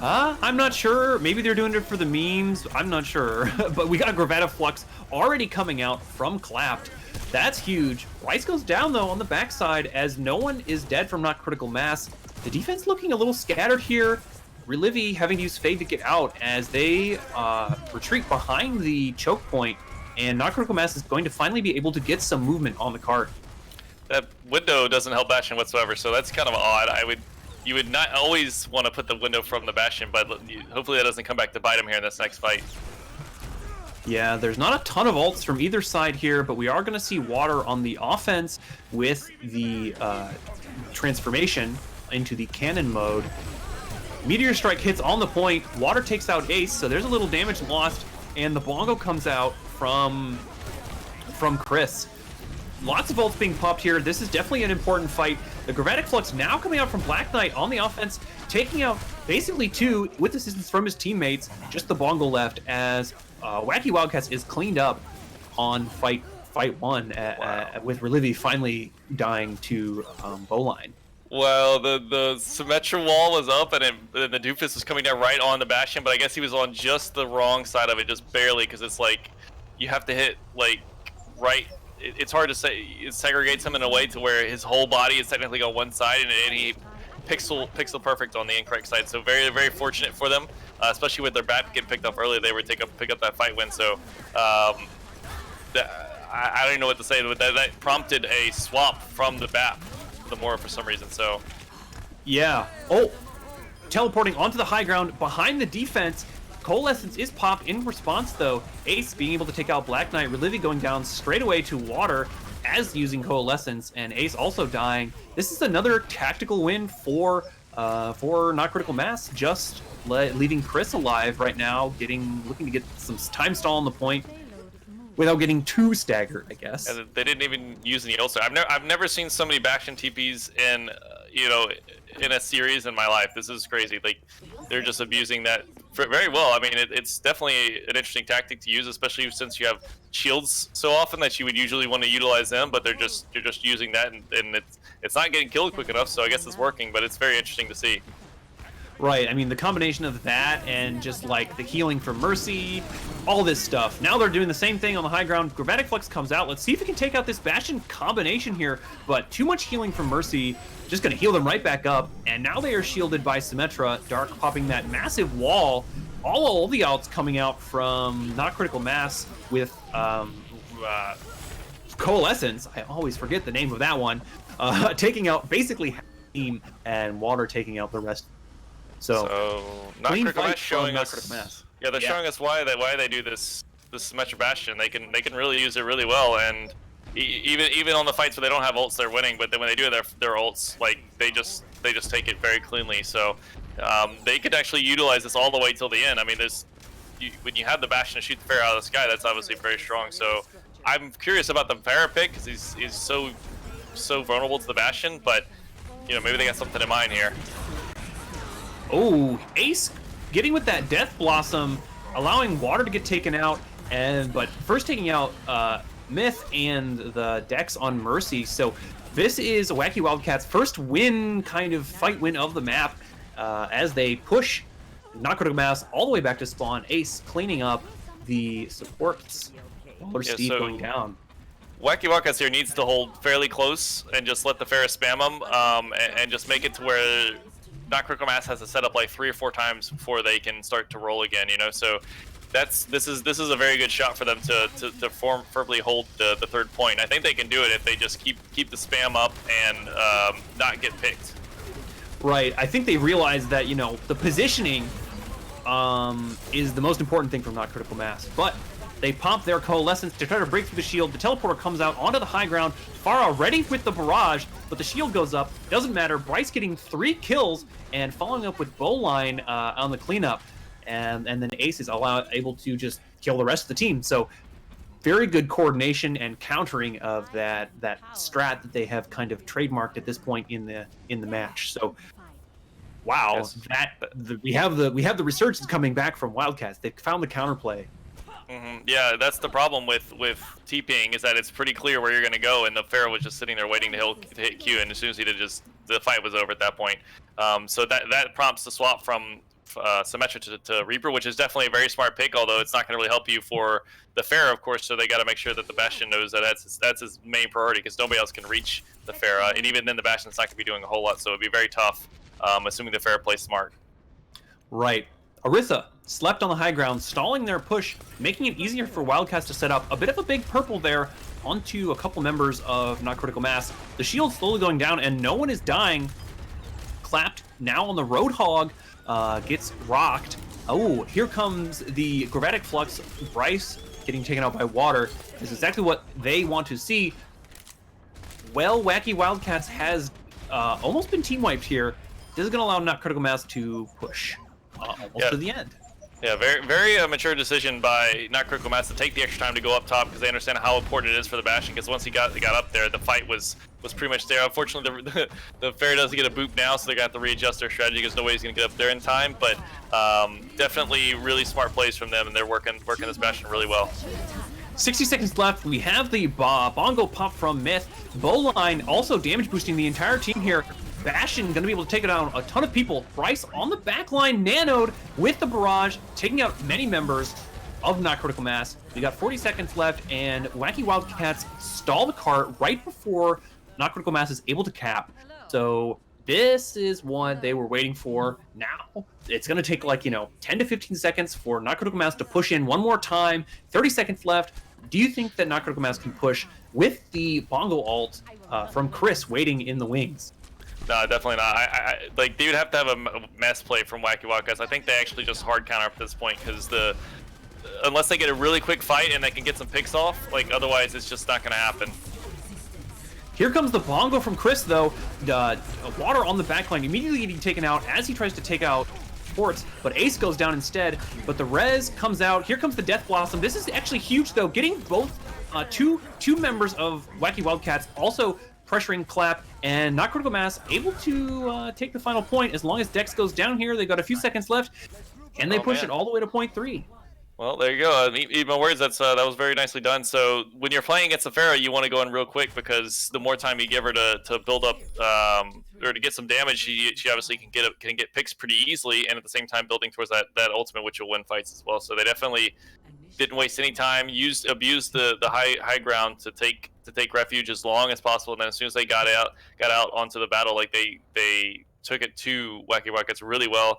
I'm not sure. Maybe they're doing it for the memes. I'm not sure. But we got Gravata Flux already coming out from Clapped. That's huge. Bryce goes down, though, on the backside as no one is dead from not critical mass. The defense looking a little scattered here. Relivi having to use Fade to get out as they retreat behind the choke point, and not critical mass is going to finally be able to get some movement on the cart. That window doesn't help Bastion whatsoever, so that's kind of odd. You would not always want to put the window from the Bastion, but hopefully that doesn't come back to bite him here in this next fight. Yeah, there's not a ton of ults from either side here, but we are going to see Water on the offense with the transformation into the cannon mode. Meteor Strike hits on the point. Water takes out Ace, so there's a little damage lost, and the Bongo comes out from Chris. Lots of ults being popped here. This is definitely an important fight. The Gravatic Flux now coming out from Black Knight on the offense, taking out basically 2 with assistance from his teammates. Just the Bongo left as Wacky Wildcats is cleaned up on fight 1 with Relivi finally dying to Bowline. Well, the Symmetra wall was up, and the Doofus was coming down right on the Bastion, but I guess he was on just the wrong side of it, just barely, because it's like you have to hit like right. It's hard to say. It segregates him in a way to where his whole body is technically on one side, and he pixel perfect on the incorrect side. So very fortunate for them, especially with their bat getting picked up early. They were pick up that fight win. So I don't even know what to say, but that prompted a swap from the bat. The more for some reason, so yeah. Oh, teleporting onto the high ground behind the defense. Coalescence is popped in response, though. Ace being able to take out Black Knight. Relivi going down straight away to Water as using Coalescence, and Ace also dying. This is another tactical win for Not Critical Mass, just leaving Chris alive right now, looking to get some time stall on the point without getting too staggered, I guess. And they didn't even use any ulcer. I've never seen so many Bastion TPs in in a series in my life. This is crazy. Like, they're just abusing that very well. I mean, it's definitely an interesting tactic to use, especially since you have shields so often that you would usually want to utilize them, but you're just using that, and it's not getting killed quick enough. So I guess it's working, but it's very interesting to see. Right, I mean, the combination of that and just like the healing from Mercy, all this stuff. Now they're doing the same thing on the high ground. Gravatic Flux comes out. Let's see if we can take out this Bastion combination here, but too much healing from Mercy, just going to heal them right back up. And now they are shielded by Symmetra. Dark popping that massive wall. All the outs coming out from Not Critical Mass with Coalescence. I always forget the name of that one. Taking out basically half the team, and Water taking out the rest. So Not Critical Mass showing us. They're showing us why they do this Symmetra Bastion. They can really use it really well, and even on the fights where they don't have ults, they're winning. But then when they do their ults, like they just take it very cleanly. So they could actually utilize this all the way till the end. I mean, when you have the Bastion to shoot the Pharah out of the sky, that's obviously very strong. So I'm curious about the Pharah pick because he's so vulnerable to the Bastion, but maybe they got something in mind here. Oh, Ace getting with that Death Blossom, allowing Water to get taken out, but first taking out Myth and the Dex on Mercy. So this is Wacky Wildcats' first win, kind of fight win of the map, as they push Not Critical Mass all the way back to spawn. Ace cleaning up the supports. Or Steve going down. Wacky Wildcats here needs to hold fairly close and just let the Pharah spam them, and just make it to where Not Critical Mass has to set up like 3 or 4 times before they can start to roll again. You know, so this is a very good shot for them to firmly hold the 3rd point. I think they can do it if they just keep the spam up and not get picked. Right. I think they realize that, you know, the positioning is the most important thing from Not Critical Mass, but they pop their Coalescence to try to break through the shield. The teleporter comes out onto the high ground. Pharah ready with the barrage, but the shield goes up. Doesn't matter. Bryce getting 3 kills and following up with Bowline on the cleanup. And then Ace is able to just kill the rest of the team. So very good coordination and countering of that strat that they have kind of trademarked at this point in the match. So wow, yes. We have the resurgence coming back from Wildcats. They've found the counterplay. Yeah, that's the problem with TPing, is that it's pretty clear where you're going to go, and the Pharah was just sitting there waiting to hit Q, and as soon as he did, the fight was over at that point. So that prompts the swap from Symmetra to Reaper, which is definitely a very smart pick, although it's not going to really help you for the Pharah, of course, so they got to make sure that the Bastion knows that that's his main priority, because nobody else can reach the Pharah, and even then the Bastion's not going to be doing a whole lot, so it'd be very tough, assuming the Pharah plays smart. Right. Aritha slept on the high ground, stalling their push, making it easier for Wildcats to set up. A bit of a big purple there onto a couple members of Not Critical Mass. The shield slowly going down, and no one is dying. Clapped now on the Roadhog, gets rocked. Oh, here comes the Gravatic Flux. Bryce getting taken out by water. This is exactly what they want to see. Well, Wacky Wildcats has almost been team wiped here. This is going to allow Not Critical Mass to push almost to the end. Yeah, very mature decision by Not Critical Mass to take the extra time to go up top, because they understand how important it is for the Bastion, because once he got up there, the fight was pretty much there. Unfortunately, the Pharah doesn't get a boop now, so they're going to have to readjust their strategy, because nobody's going to get up there in time, but definitely really smart plays from them, and they're working this Bastion really well. 60 seconds left. We have the bongo pop from Myth. Bowline also damage boosting the entire team here. Bastion going to be able to take down a ton of people. Bryce on the back line, nanoed with the barrage, taking out many members of Not Critical Mass. We got 40 seconds left, and Wacky Wildcats stall the cart right before Not Critical Mass is able to cap. So this is what they were waiting for. Now it's going to take 10 to 15 seconds for Not Critical Mass to push in one more time. 30 seconds left. Do you think that Not Critical Mass can push with the bongo ult from Chris waiting in the wings? No, definitely not. Like, they would have to have a mess play from Wacky Wildcats. I think they actually just hard counter up at this point, because unless they get a really quick fight and they can get some picks off, otherwise it's just not going to happen. Here comes the bongo from Chris, though. Water on the backline immediately getting taken out as he tries to take out Sports, but Ace goes down instead. But the res comes out. Here comes the Death Blossom. This is actually huge, though, getting both two members of Wacky Wildcats also pressuring Clap, and Not Critical Mass able to take the final point. As long as Dex goes down here, they've got a few seconds left, and they push it all the way to point 3. Well, there you go. Eat my words. That was very nicely done. So when you're playing against the Pharah, you want to go in real quick, because the more time you give her to build up or to get some damage, she obviously can get picks pretty easily, and at the same time building towards that ultimate, which will win fights as well. So they definitely didn't waste any time. Abused the high ground to take refuge as long as possible, and then as soon as they got out onto the battle, they took it to Wacky Wildcats really well,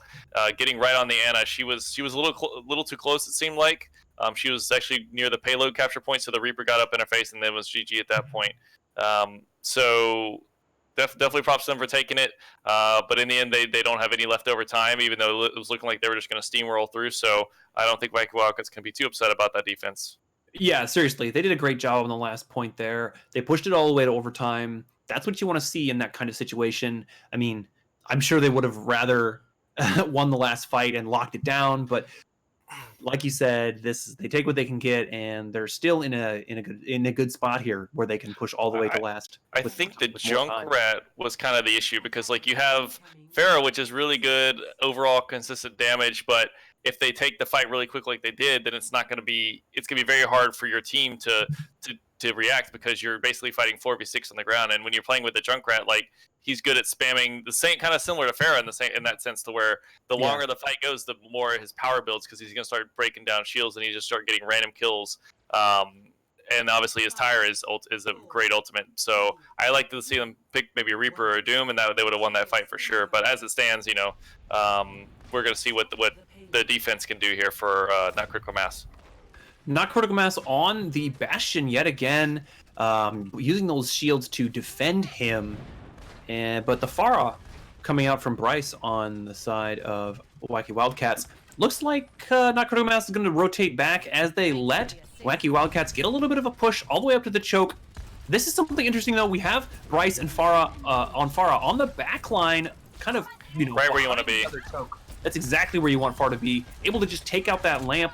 getting right on the Ana. She was a little too close, it seemed like. She was actually near the payload capture point, so the Reaper got up in her face, and then was GG at that point. So definitely props to them for taking it, but in the end, they don't have any leftover time, even though it was looking like they were just going to steamroll through. So I don't think Wacky Wildcats can be too upset about that defense. Yeah, seriously, they did a great job on the last point there. They pushed it all the way to overtime. That's what you want to see in that kind of situation. I mean, I'm sure they would have rather won the last fight and locked it down, but like you said, they take what they can get, and they're still in a good spot here where they can push all the way to last. I think the Junkrat was kind of the issue, because you have Pharah, which is really good overall consistent damage, but if they take the fight really quick like they did, then it's going to be very hard for your team to to react because you're basically fighting 4v6 on the ground. And when you're playing with the Junkrat, like he's good at spamming the same kind of similar to Pharah in that sense, to where the longer the fight goes, the more his power builds because he's gonna start breaking down shields and he just start getting random kills. And obviously his Tyre is a great ultimate. So I like to see them pick maybe a Reaper or a Doom, and that they would have won that fight for sure. But as it stands, we're gonna see what the defense can do here for Not Critical Mass. Not Critical Mass on the Bastion yet again, using those shields to defend him. But the Pharah coming out from Bryce on the side of Wacky Wildcats. Looks like Not Critical Mass is going to rotate back as they let Wacky Wildcats get a little bit of a push all the way up to the choke. This is something interesting, though. We have Bryce and Pharah on the back line, kind of, right where you want to be. That's exactly where you want Pharah to be, able to just take out that lamp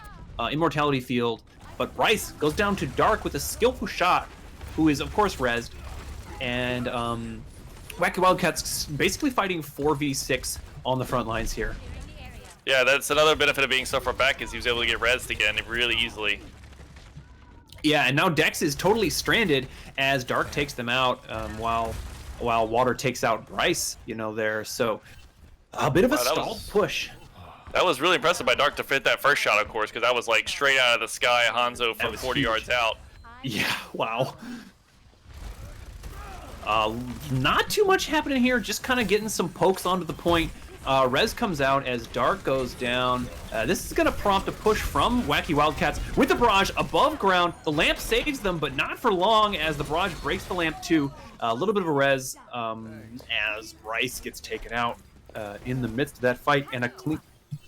immortality field. But Bryce goes down to Dark with a skillful shot, who is, of course, rezzed. And Wacky Wildcats basically fighting 4v6 on the front lines here. Yeah, that's another benefit of being so far back, is he was able to get rezzed again really easily. Yeah, and now Dex is totally stranded as Dark takes them out, while Water takes out Bryce, there. So a bit of a stalled push. That was really impressive by Dark to fit that first shot, of course, because that was like straight out of the sky, Hanzo from 40 yards out. Yeah, wow. Not too much happening here, just kind of getting some pokes onto the point. Rez comes out as Dark goes down. This is going to prompt a push from Wacky Wildcats with the barrage above ground. The lamp saves them, but not for long as the barrage breaks the lamp too. A little bit of a res as Bryce gets taken out in the midst of that fight, and a clean...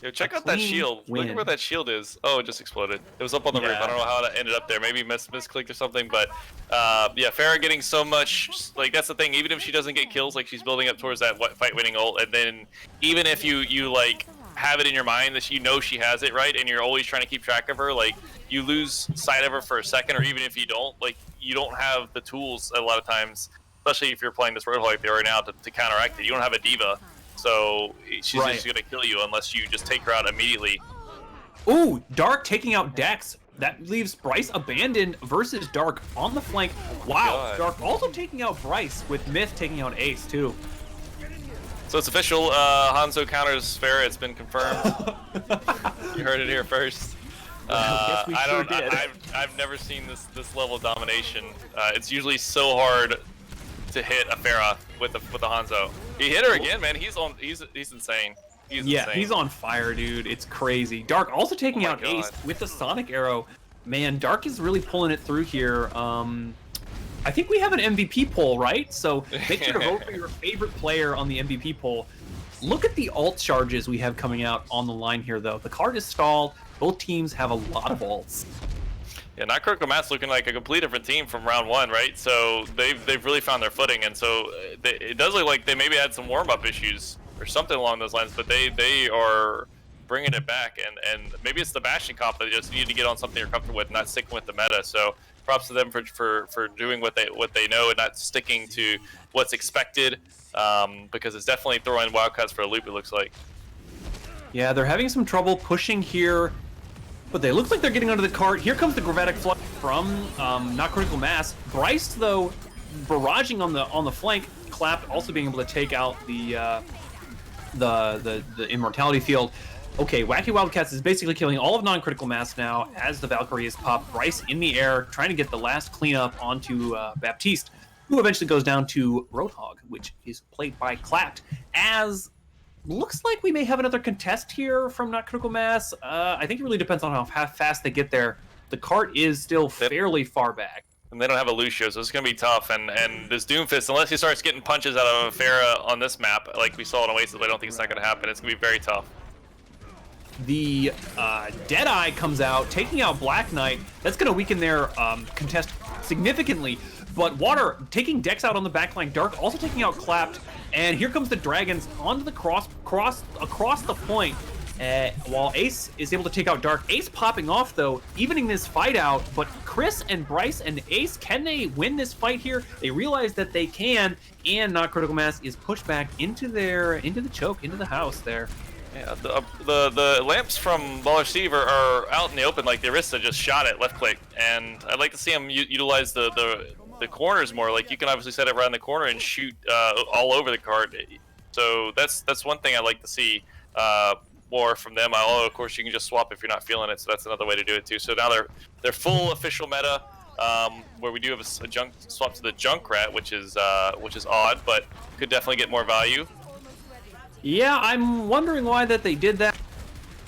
Yo, check out that shield. Look at where that shield is. Oh, it just exploded. It was up on the roof. I don't know how that ended up there. Maybe misclicked or something. But yeah, Pharah getting so much. Like, that's the thing. Even if she doesn't get kills, like, she's building up towards that fight-winning ult. And then even if you like have it in your mind that she has it, right, and you're always trying to keep track of her, like, you lose sight of her for a second, or even if you don't, like, you don't have the tools a lot of times, especially if you're playing this Roadhog like they are now, to counteract it. You don't have a diva. So she's just going to kill you unless you just take her out immediately. Ooh, Dark taking out Dex. That leaves Bryce abandoned versus Dark on the flank. Wow, Dark also taking out Bryce, with Myth taking out Ace too. So it's official, Hanzo counters Pharah. It's been confirmed. You heard it here first. I've never seen this level of domination. It's usually so hard to hit a Pharah with the Hanzo. He hit her again, man. He's insane. He's on fire, dude. It's crazy. Dark also taking out Ace with the Sonic Arrow. Man, Dark is really pulling it through here. I think we have an MVP poll, right? So make sure to vote for your favorite player on the MVP poll. Look at the ult charges we have coming out on the line here, though. The card is stalled. Both teams have a lot of ults. Yeah, Not Critical Mass looking like a completely different team from round one, right? So they've really found their footing, and so it does look like they maybe had some warm-up issues or something along those lines, but they are bringing it back, and maybe it's the Bastion comp that they just need to get on something they're comfortable with, not sticking with the meta. So props to them for doing what they know and not sticking to what's expected, because it's definitely throwing Wildcats for a loop, it looks like. Yeah, they're having some trouble pushing here. But they look like they're getting under the cart. Here comes the Gravatic Flux from Not Critical Mass. Bryce, though, barraging on the flank. Clapped also being able to take out the Immortality Field. Okay, Wacky Wildcats is basically killing all of Non-Critical Mass now as the Valkyrie is popped. Bryce in the air, trying to get the last cleanup onto Baptiste, who eventually goes down to Roadhog, which is played by Clapped, as... Looks like we may have another contest here from Not Critical Mass. I think it really depends on how fast they get there. The cart is still fairly far back. And they don't have a Lucio, so it's going to be tough. And this Doomfist, unless he starts getting punches out of Pharah on this map, like we saw in OAST, I don't think it's not going to happen. It's going to be very tough. The Deadeye comes out, taking out Black Knight. That's going to weaken their contest significantly. But Water taking Dex out on the backline. Dark also taking out Clapped. And here comes the Dragons onto the across the point. While Ace is able to take out Dark. Ace popping off, though, evening this fight out. But Chris and Bryce and Ace, can they win this fight here? They realize that they can. And Not Critical Mass is pushed back into the choke, into the house there. Yeah, the lamps from Baller Steve are out in the open. Like the Arista just shot it left click, and I'd like to see him utilize the corners more. Like you can obviously set it right in the corner and shoot all over the card. So that's one thing I'd like to see more from them. Although of course you can just swap if you're not feeling it. So that's another way to do it too. So now they're full official meta. Where we do have a junk swap to the Junkrat, which is odd, but could definitely get more value. Yeah, I'm wondering why that they did that.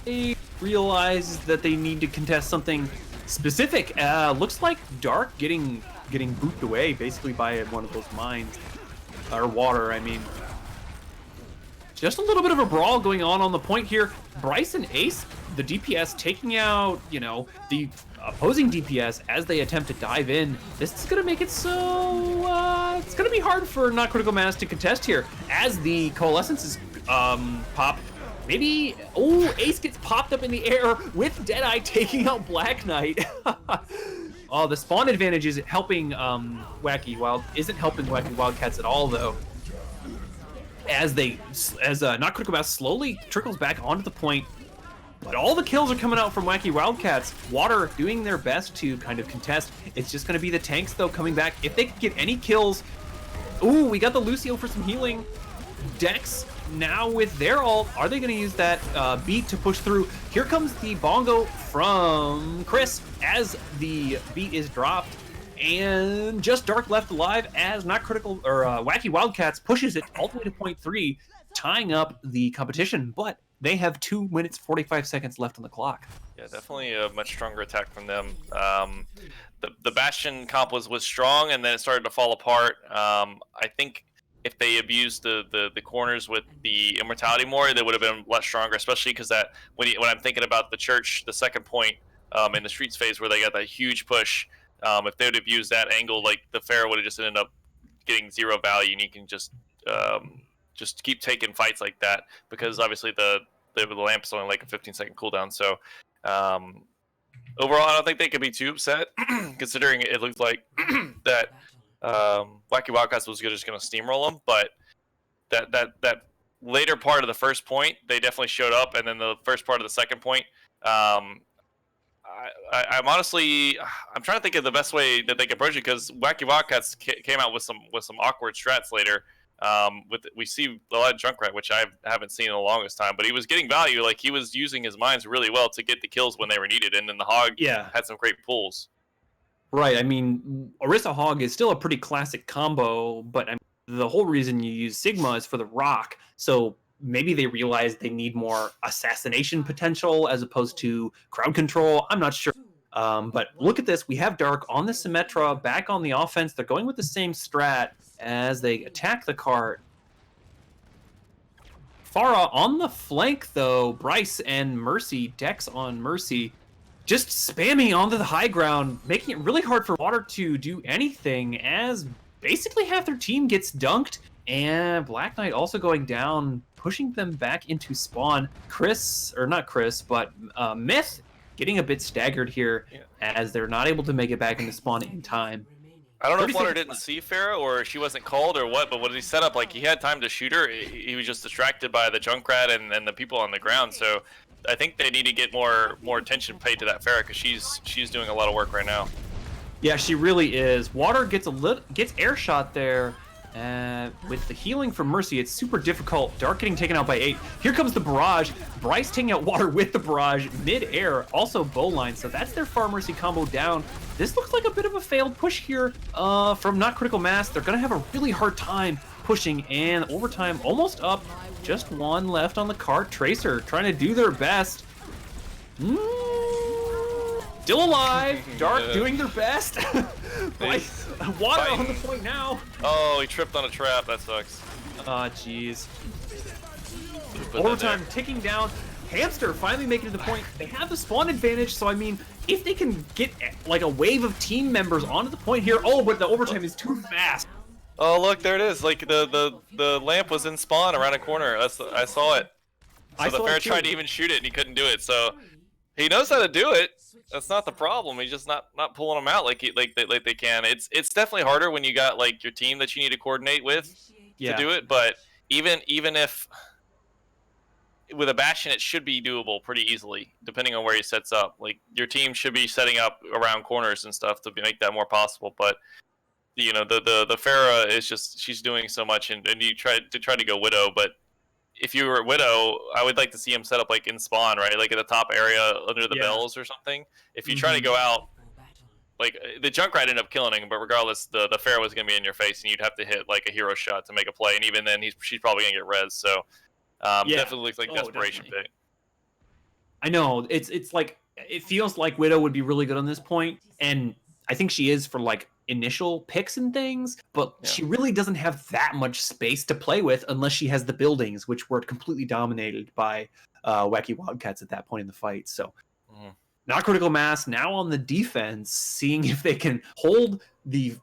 They realized that they need to contest something specific. Looks like Dark getting booped away basically by one of those mines. Or water, I mean. Just a little bit of a brawl going on the point here. Bryce and Ace, the DPS, taking out, you know, the opposing DPS as they attempt to dive in. This is going to make it so, it's going to be hard for Not Critical Mass to contest here as the Coalescences pop. Maybe, oh, Ace gets popped up in the air with Deadeye taking out Black Knight. Oh, the spawn advantage is helping isn't helping Wacky Wildcats at all though. As Not Critical Mass slowly trickles back onto the point, but all the kills are coming out from Wacky Wildcats. Water doing their best to kind of contest. It's just going to be the tanks though coming back. If they can get any kills, ooh, we got the Lucio for some healing. Dex now with their ult, are they going to use that beat to push through? Here comes the bongo from Chris as the beat is dropped. And just Dark left alive as Not Critical or Wacky Wildcats pushes it all the way to point 3, tying up the competition. But they have 2 minutes 45 seconds left on the clock. Yeah, definitely a much stronger attack from them. The Bastion comp was strong, and then it started to fall apart. I think if they abused the corners with the Immortality more, they would have been less stronger. Especially because that when I'm thinking about the Church, the second point in the Streets phase where they got that huge push. If they would have used that angle, like the Pharaoh would have just ended up getting 0 value, and you can just keep taking fights like that because obviously the lamp is only like a 15-second cooldown. So overall, I don't think they could be too upset considering it looked like that Wacky Wildcats was just going to steamroll them. But that later part of the first point, they definitely showed up, and then the first part of the second point. I'm honestly, I'm trying to think of the best way that they can approach it because Wacky Wildcats came out with some awkward strats later. We see a lot of Junkrat, which I haven't seen in the longest time, but he was getting value. Like he was using his mines really well to get the kills when they were needed, and then the Hog had some great pulls. Right. I mean, Orisa Hog is still a pretty classic combo, but I mean, the whole reason you use Sigma is for the rock. So maybe they realize they need more assassination potential as opposed to crowd control. I'm not sure. But look at this. We have Dark on the Symmetra, back on the offense. They're going with the same strat as they attack the cart. Farah on the flank, though. Bryce and Mercy, Dex on Mercy, just spamming onto the high ground, making it really hard for Water to do anything as basically half their team gets dunked. And Black Knight also going down, pushing them back into spawn. Myth getting a bit staggered here as they're not able to make it back into spawn in time. I don't know if Water didn't see Farah or she wasn't called or what, but when he set up, like he had time to shoot her, he was just distracted by the Junkrat and the people on the ground. So I think they need to get more attention paid to that Farah because she's doing a lot of work right now. Yeah, she really is. Water gets air shot there. With the healing from Mercy, it's super difficult. Dark getting taken out by 8. Here comes the barrage. Bryce taking out Water with the barrage mid-air. Also bowline. So that's their Far Mercy combo down. This looks like a bit of a failed push here from Not Critical Mass. They're going to have a really hard time pushing, and overtime almost up. Just one left on the cart. Tracer trying to do their best. Still alive. Dark doing their best. Water on the point now. Oh, he tripped on a trap. That sucks. Ah, jeez. Overtime ticking down. Hamster finally making it to the point. They have the spawn advantage, so I mean, if they can get like a wave of team members onto the point here. Oh, but the overtime is too fast. Oh, look, there it is. Like the lamp was in spawn around a corner. I saw it. So the Fair tried to even shoot it, and he couldn't do it. So he knows how to do it. That's not the problem. He's just not pulling them out like they can. It's definitely harder when you got like your team that you need to coordinate with to do it. But even if with a Bastion, it should be doable pretty easily, depending on where he sets up. Like your team should be setting up around corners and stuff to make that more possible. But the Pharah is just she's doing so much, and you try to go Widow. But if you were Widow, I would like to see him set up like in spawn, right, like in the top area under the bells or something. If you try to go out, like the Junkrat ended up killing him, but regardless, the Pharah was going to be in your face, and you'd have to hit like a hero shot to make a play, and even then, she's probably going to get res. So definitely looks like desperation pick. I know it's like it feels like Widow would be really good on this point, and I think she is for like initial picks and things, but she really doesn't have that much space to play with unless she has the buildings, which were completely dominated by Wacky Wildcats at that point in the fight. So not critical mass now on the defense, seeing if they can hold the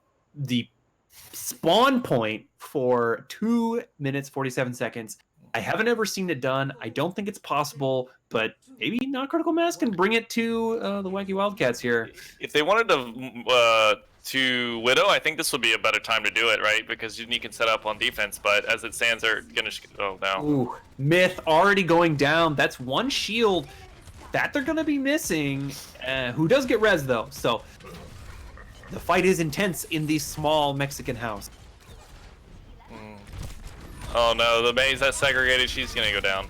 spawn point for 2 minutes 47 seconds. I haven't ever seen it done. I don't think it's possible, but maybe not critical mass can bring it to the Wacky Wildcats here. If they wanted to Widow, I think this would be a better time to do it, right? Because you can set up on defense, but as it stands, they're gonna no. Ooh, Myth already going down. That's one shield that they're gonna be missing. Who does get res though? So the fight is intense in the small Mexican house. Oh no, the maze that's segregated, she's gonna go down.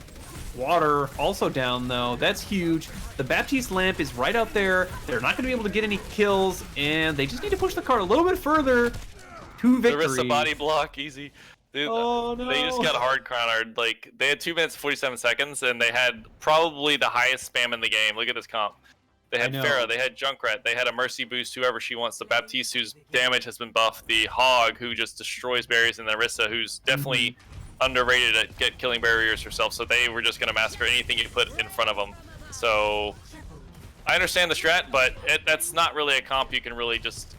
Water also down though. That's huge. The Baptiste lamp is right out there. They're not going to be able to get any kills, and they just need to push the card a little bit further to victory. The Rissa body block, easy. Dude, no. They just got hard countered. Like they had 2 minutes 47 seconds, and they had probably the highest spam in the game. Look at this comp. They had Pharah, they had Junkrat, they had a Mercy boost, whoever she wants. The Baptiste, whose damage has been buffed. The Hog, who just destroys barriers, and the Rissa, who's definitely underrated at killing barriers herself. So they were just going to massacre anything you put in front of them. So I understand the strat, but that's not really a comp you can really just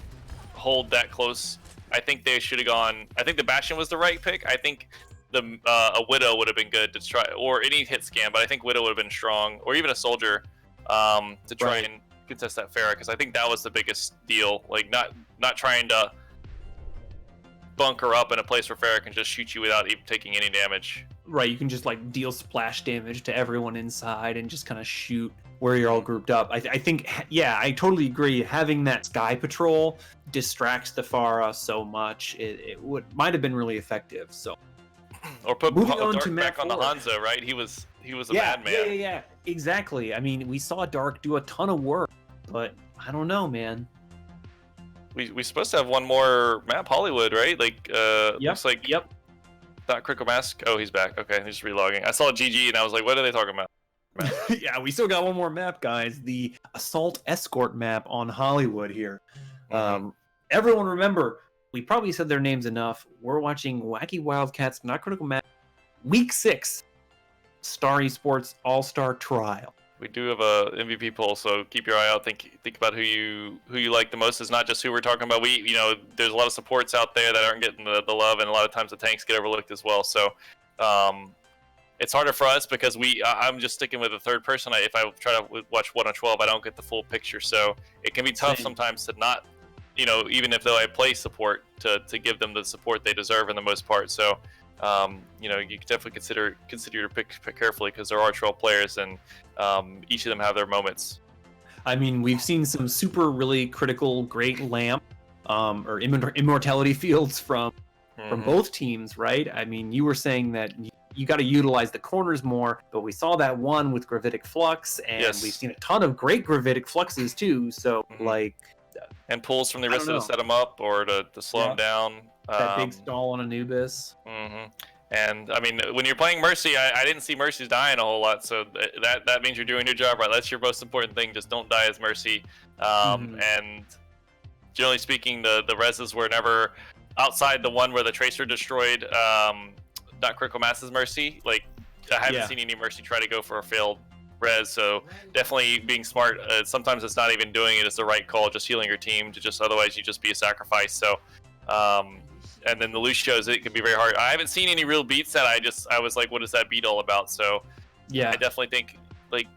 hold that close. I think they should have gone. I think the Bastion was the right pick. I think a Widow would have been good to try, or any hit scan, but I think Widow would have been strong, or even a Soldier to try and contest that Pharah, because I think that was the biggest deal. Like not trying to bunker up in a place where Pharah can just shoot you without even taking any damage. Right, you can just like deal splash damage to everyone inside and just kind of shoot where you're all grouped up. I think, yeah, I totally agree. Having that Sky Patrol distracts the Pharah so much. It might have been really effective. So, or put moving on Dark to back Map on the 4. Hanzo, right? He was a madman. Yeah, exactly. I mean, we saw Dark do a ton of work, but I don't know, man. We're supposed to have one more map, Hollywood, right? Like, looks like not Critical Mask. Oh, he's back. Okay, he's just relogging. I saw GG and I was like, what are they talking about? Yeah, we still got one more map, guys. The Assault Escort map on Hollywood here. Everyone remember, we probably said their names enough. We're watching Wacky Wildcats, not Critical Mask, Week 6, Star Esports All-Star Trial. We do have a MVP poll, so keep your eye out. Think about who you like the most. It's not just who we're talking about. There's a lot of supports out there that aren't getting the love, and a lot of times the tanks get overlooked as well. So it's harder for us because I'm just sticking with the third person. If I try to watch 1 on 12, I don't get the full picture. So it can be tough sometimes to not, even if I play support, to give them the support they deserve in the most part. So you can definitely consider your pick carefully, because there are 12 players, and each of them have their moments. I mean, we've seen some really critical, great lamp or immortality fields from both teams, right? I mean, you were saying that you got to utilize the corners more, but we saw that one with Gravitic Flux, and we've seen a ton of great Gravitic Fluxes too. So and pulls from the Arista to set them up or to slow them down. That big stall on Anubis. And I mean, when you're playing Mercy, I didn't see Mercy's dying a whole lot, so that means you're doing your job right. That's your most important thing. Just don't die as Mercy. And generally speaking, the reses were never outside the one where the Tracer destroyed not Critical Mass's Mercy. Like, I haven't seen any Mercy try to go for a failed res, so definitely being smart. Sometimes it's not even doing it as the right call, just healing your team, otherwise you just be a sacrifice. So and then the Lucios, it can be very hard. I haven't seen any real beats that I was like, what is that beat all about? So I definitely think like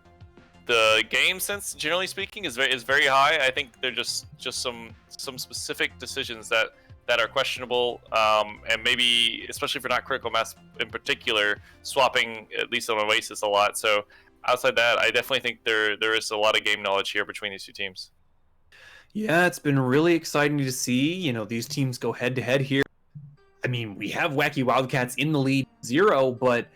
the game sense, generally speaking, is very high. I think they're just some specific decisions that that are questionable, and maybe, especially for not critical mass in particular, swapping at least on Oasis a lot. So outside that, I definitely think there is a lot of game knowledge here between these two teams. Yeah, it's been really exciting to see, these teams go head to head here. I mean, we have Wacky Wildcats in the lead 0, but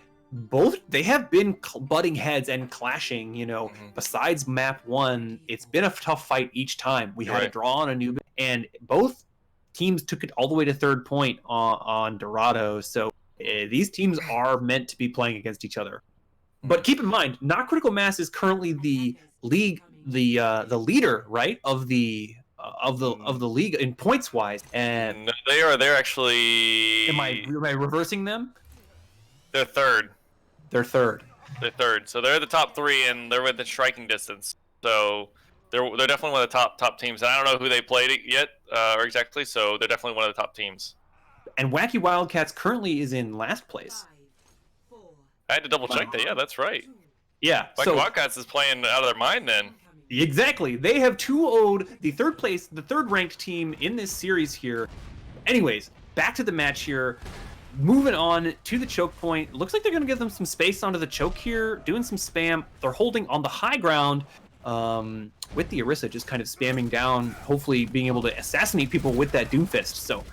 they have been butting heads and clashing, Besides map 1, it's been a tough fight each time. We had a draw on Anubis, and both teams took it all the way to third point on Dorado. So these teams are meant to be playing against each other. But keep in mind, Not Critical Mass is currently the league, the leader, right, of the league in points wise. And no, they're actually. Am I reversing them? They're third. They're third. So they're the top 3, and they're within striking distance. So they're definitely one of the top teams. And I don't know who they played yet or exactly. So they're definitely one of the top teams. And Wacky Wildcats currently is in last place. I had to double check that. Yeah, that's right. Yeah. Wacky Wildcats is playing out of their mind then. Exactly. They have 2-0'd the third ranked team in this series here. Anyways, back to the match here. Moving on to the choke point. Looks like they're going to give them some space onto the choke here, doing some spam. They're holding on the high ground with the Orisa just kind of spamming down, hopefully being able to assassinate people with that Doomfist. So,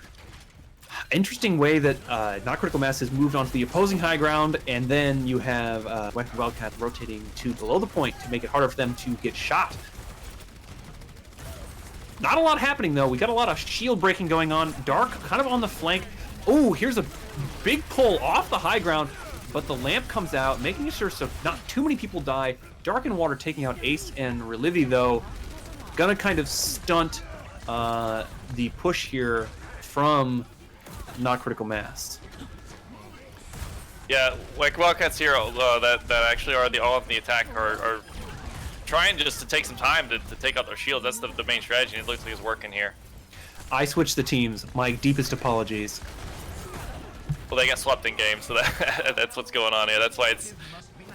interesting way that Not Critical Mass has moved onto the opposing high ground, and then you have Wacky Wildcats rotating to below the point to make it harder for them to get shot. Not a lot happening, though. We got a lot of shield breaking going on. Dark kind of on the flank. Oh, here's a big pull off the high ground, but the lamp comes out, making sure so not too many people die. Dark and Water taking out Ace and Relivi, though. Gonna kind of stunt the push here from Not Critical Mass. Yeah, like Wildcats here that actually are all of the attack are trying just to take some time to take out their shields. That's the main strategy, and it looks like it's working here. I switched the teams. My deepest apologies. Well, they got swapped in game, so that's what's going on here. That's why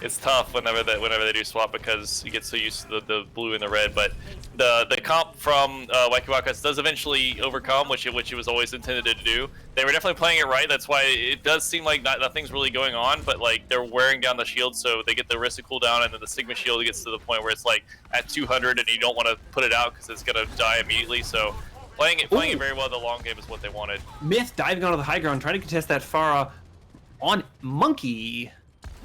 it's tough whenever they do swap, because you get so used to the blue and the red. But the comp from Wacky Wildcats does eventually overcome, which it was always intended to do. They were definitely playing it right. That's why it does seem like nothing's really going on, but like they're wearing down the shield, so they get the Orisa cooldown, and then the Sigma shield gets to the point where it's like at 200, and you don't want to put it out because it's gonna die immediately. So playing it very well in the long game is what they wanted. Myth diving onto the high ground, trying to contest that Pharah on Monkey.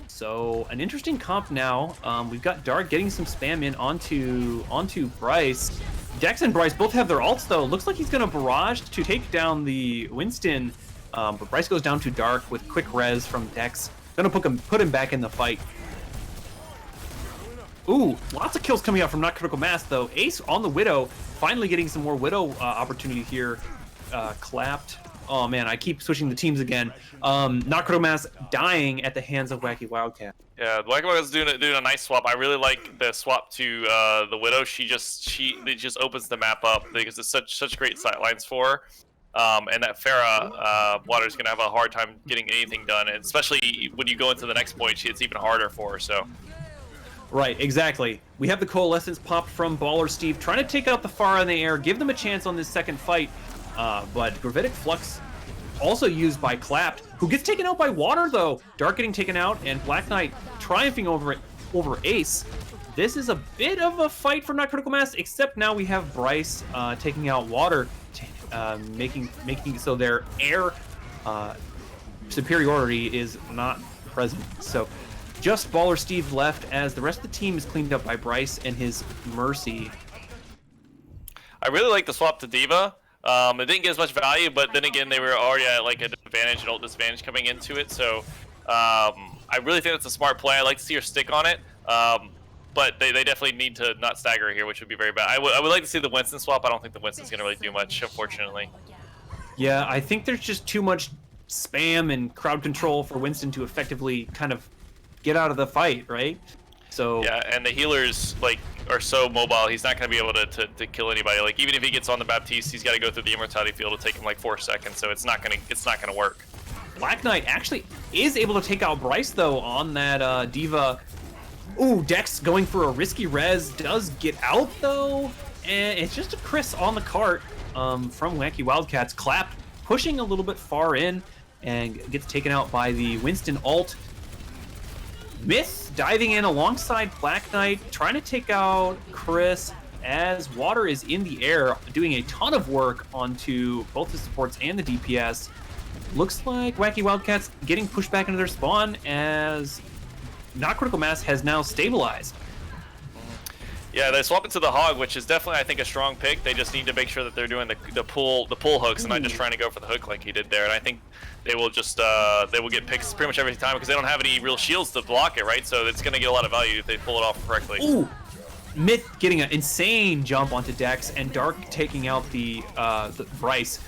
So an interesting comp now. We've got Dark getting some spam in onto Bryce. Dex and Bryce both have their ults, though. Looks like he's going to barrage to take down the Winston, but Bryce goes down to Dark with quick res from Dex. Going to put him back in the fight. Ooh, lots of kills coming out from Not Critical Mass, though. Ace on the Widow, finally getting some more Widow opportunity here. Clapped. Oh man, I keep switching the teams again. Not Critical Mass dying at the hands of Wacky Wildcat. Yeah, Wacky Wildcat's doing a nice swap. I really like the swap to the Widow. It just opens the map up because it's such great sightlines for her. And that Pharah Water's gonna have a hard time getting anything done, and especially when you go into the next point, it's even harder for her. So. Right, exactly. We have the Coalescence popped from Baller Steve, trying to take out the Pharah in the air, give them a chance on this second fight. But Gravitic Flux also used by Clapped, who gets taken out by Water, though. Dark getting taken out, and Black Knight triumphing over Ace. This is a bit of a fight for Not Critical Mass, except now we have Bryce taking out Water, making so their air superiority is not present. So just Baller Steve left, as the rest of the team is cleaned up by Bryce and his Mercy. I really like the swap to D.Va. It didn't get as much value, but then again, they were already at like an advantage and ult disadvantage coming into it. So I really think that's a smart play. I like to see her stick on it, but they definitely need to not stagger here, which would be very bad. I would like to see the Winston swap. I don't think the Winston's going to really do much, unfortunately. Yeah, I think there's just too much spam and crowd control for Winston to effectively kind of get out of the fight, right? So yeah, and the healers are so mobile. He's not going to be able to kill anybody. Like even if he gets on the Baptiste, he's got to go through the Immortality field. It'll take him like 4 seconds. So it's not gonna work. Black Knight actually is able to take out Bryce though on that D.Va. Ooh, Dex going for a risky res, does get out though, and it's just a Chris on the cart. from Wacky Wildcats. Clap pushing a little bit far in and gets taken out by the Winston ult. Myth diving in alongside Black Knight, trying to take out Chris as Water is in the air, doing a ton of work onto both the supports and the DPS. Looks like Wacky Wildcats getting pushed back into their spawn as Not Critical Mass has now stabilized. Yeah, they swap into the Hog, which is definitely, I think, a strong pick. They just need to make sure that they're doing the pull hooks and not just trying to go for the hook like he did there. And I think they will just they will get picks pretty much every time because they don't have any real shields to block it, right? So it's going to get a lot of value if they pull it off correctly. Ooh, Myth getting an insane jump onto Dex and Dark taking out the Bryce.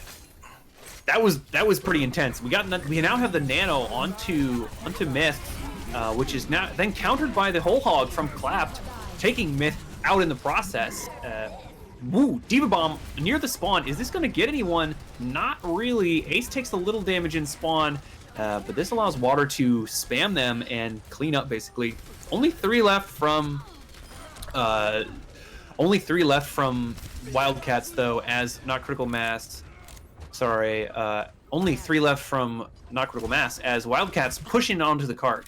That was pretty intense. We now have the Nano onto Myth, which is now then countered by the whole Hog from Clapped, taking Myth out in the process. Woo, Diva Bomb near the spawn. Is this going to get anyone? Not really. Ace takes a little damage in spawn, but this allows Water to spam them and clean up basically. Only three left from Wildcats though, as Not Critical Mass. Sorry, only three left from Not Critical Mass as Wildcats pushing onto the cart.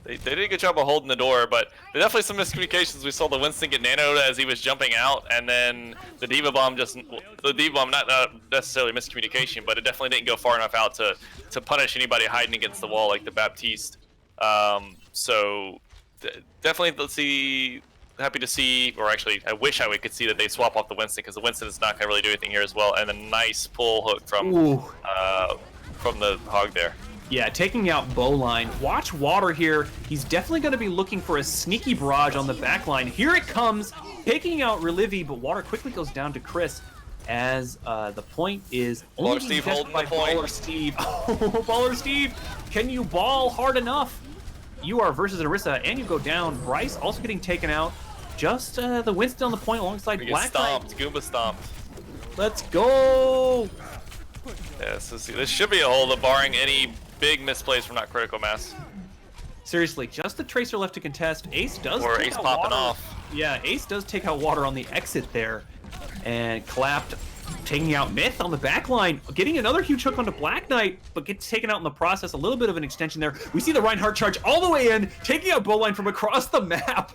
They did a good job of holding the door, but there definitely some miscommunications. We saw the Winston get nanoed as he was jumping out, and then the Diva Bomb not necessarily miscommunication, but it definitely didn't go far enough out to punish anybody hiding against the wall like the Baptiste. So definitely happy to see, or actually I wish we could see that they swap off the Winston because the Winston is not going to really do anything here as well, and a nice pull hook from the Hog there. Yeah, taking out Bowline. Watch Water here. He's definitely going to be looking for a sneaky barrage on the back line. Here it comes, taking out Relivi, but Water quickly goes down to Chris as the point is only Baller Steve holding the point. Baller Steve. Oh, Baller Steve, can you ball hard enough? You are versus Arissa, and you go down. Bryce also getting taken out. Just the Winston on the point alongside Black Knight. Goomba stomped. Let's go! Yeah, so this should be a hold, barring any big misplays from Not Critical Mass. Seriously, just the Tracer left to contest. Ace does Or take Ace out popping Water. off. Yeah, Ace does take out Water on the exit there. And Clapped taking out Myth on the back line. Getting another huge hook onto Black Knight, but gets taken out in the process. A little bit of an extension there. We see the Reinhardt charge all the way in, taking out Bowline from across the map.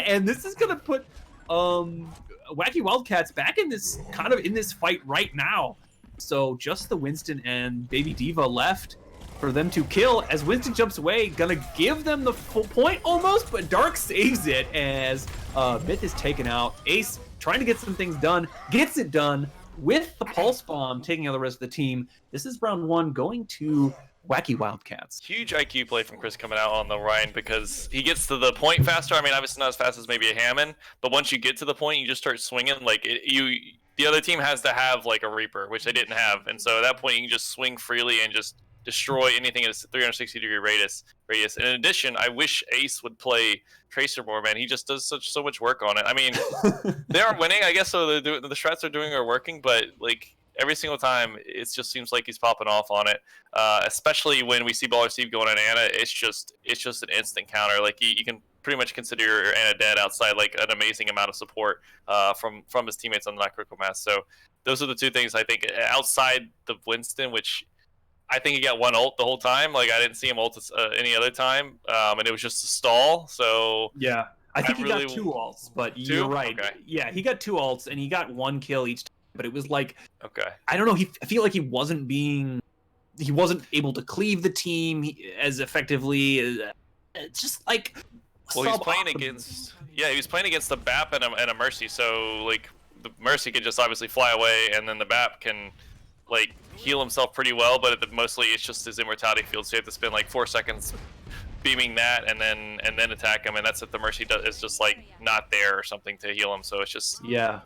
And this is going to put Wacky Wildcats back in this fight right now. So just the Winston and Baby Diva left for them to kill as Winston jumps away, gonna give them the full point almost, but Dark saves it as Myth is taken out. Ace trying to get some things done, gets it done with the Pulse Bomb, taking out the rest of the team. This is round one going to Wacky Wildcats. Huge IQ play from Chris coming out on the Ryan because he gets to the point faster. I mean, obviously not as fast as maybe a Hammond, but once you get to the point, you just start swinging. Like the other team has to have like a Reaper, which they didn't have, and so at that point you can just swing freely and just destroy anything at a 360-degree radius. And in addition, I wish Ace would play Tracer more, man. He just does so much work on it. I mean, they are winning, I guess, so the strats they're doing are working, but like every single time, it just seems like he's popping off on it. Especially when we see Baller Steve going on Ana, it's just an instant counter. Like you can pretty much consider your Ana dead outside like an amazing amount of support from his teammates on the Not Critical Mass. So those are the two things I think outside the Winston, which I think he got one ult the whole time. Like I didn't see him ult any other time, and it was just a stall. So yeah, I think he got two ults, but you're right. Okay. Yeah, he got two ults and he got one kill each time. But it was like, okay, I don't know. I feel like he wasn't able to cleave the team as effectively. It's just like, well, he's playing against. Yeah, he was playing against the BAP and a Mercy. So like the Mercy could just obviously fly away, and then the BAP can like heal himself pretty well, but mostly it's just his immortality field, so you have to spend like 4 seconds beaming that and then attack him, and that's if the Mercy is just like not there or something to heal him. So it's just, yeah.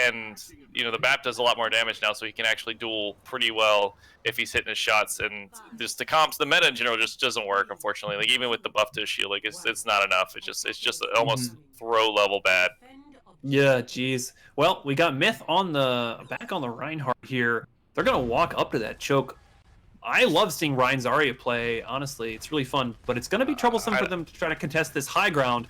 And you know the BAP does a lot more damage now, so he can actually duel pretty well if he's hitting his shots. And just the meta in general just doesn't work, unfortunately. Like even with the buff to his shield, like it's not enough. It's just almost throw level bad. Yeah, geez. Well, we got Myth back on the Reinhardt here. They're gonna walk up to that choke. I love seeing Ryan Zarya play. Honestly, it's really fun, but it's gonna be troublesome for them to try to contest this high ground.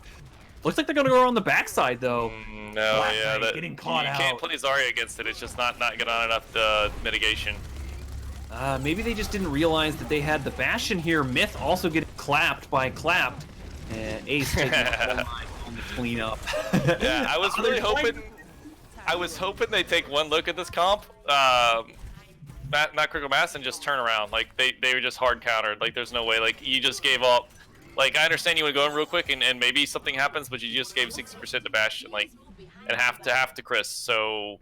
Looks like they're gonna go on the backside though. No, Black yeah, Knight that, getting caught you out. can't play Zarya against it. It's just not good on enough mitigation. Maybe they just didn't realize that they had the Bastion here. Myth also getting clapped by Clapped. And Ace taking the whole line on the cleanup. Yeah, I was really hoping. I was hoping they'd take one look at this comp, not critical mass, and just turn around. Like they were just hard countered. Like there's no way. Like you just gave up. Like I understand you want to go in real quick and maybe something happens, but you just gave 60% to Bastion, like, and half to Chris. So,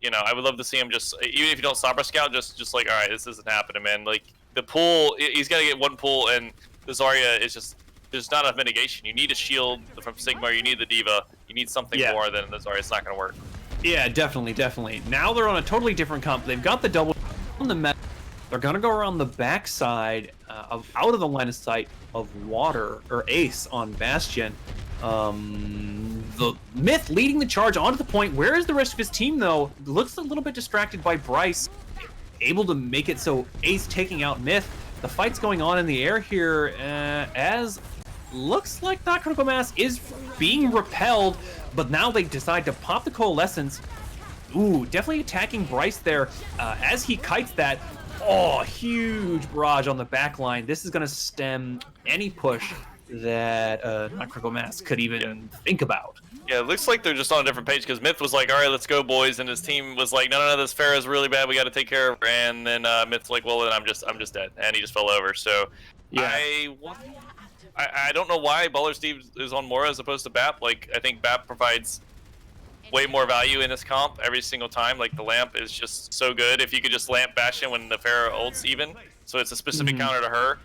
you know, I would love to see him just, even if you don't Sabra Scout, just like, all right, this isn't happening, man. Like the pool, he's got to get one pool, and the Zarya is just, there's not enough mitigation. You need a shield from Sigma, you need the Diva, you need something more than the Zarya. It's not going to work. Yeah, definitely. Now they're on a totally different comp. They've got the double on the meta. They're gonna go around the backside, out of the line of sight of Water or Ace on Bastion. The Myth leading the charge onto the point. Where is the rest of his team though? Looks a little bit distracted by Bryce, able to make it so Ace taking out Myth. The fight's going on in the air here, as looks like that critical mass is being repelled, but now they decide to pop the coalescence. Ooh, definitely attacking Bryce there as he kites that. Oh, huge barrage on the back line. This is going to stem any push that not critical mass could even think about. Yeah, it looks like they're just on a different page because Myth was like, all right, let's go, boys. And his team was like, no, this Pharah's really bad. We got to take care of her. And then Myth's like, well, then I'm just dead. And he just fell over. So yeah. I don't know why Baller Steve is on Mora as opposed to BAP. Like, I think BAP provides way more value in this comp every single time. Like, the lamp is just so good. If you could just lamp Bastion when the Pharah ults even. So it's a specific counter to her.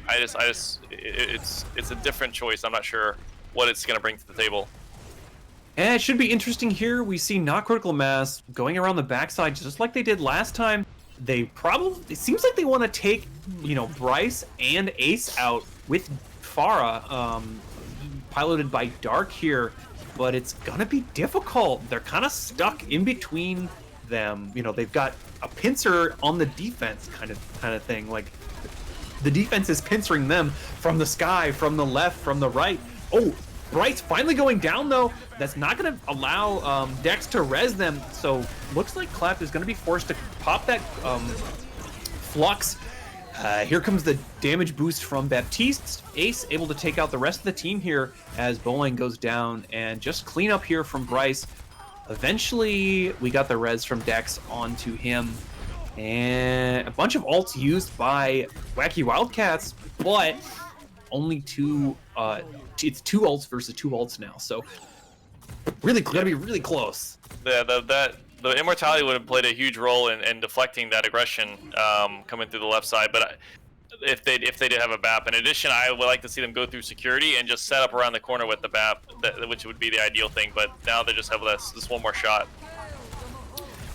It's a different choice. I'm not sure what it's going to bring to the table. And it should be interesting here. We see not critical mass going around the backside just like they did last time. It seems like they want to take, Bryce and Ace out with Pharah, piloted by Dark here, but it's gonna be difficult. They're kind of stuck in between them. They've got a pincer on the defense kind of thing. Like the defense is pincering them from the sky, from the left, from the right. Oh, Bryce finally going down though. That's not going to allow Dex to res them. So looks like Clap is going to be forced to pop that Flux. Here comes the damage boost from Baptiste. Ace able to take out the rest of the team here as Bowling goes down, and just clean up here from Bryce. Eventually, we got the res from Dex onto him, and a bunch of ults used by Wacky Wildcats, but only two. It's 2 ults versus 2 ults now, so really gotta be really close. Yeah, the immortality would have played a huge role in deflecting that aggression coming through the left side. But if they did have a BAP, in addition, I would like to see them go through security and just set up around the corner with the BAP, which would be the ideal thing. But now they just have this one more shot.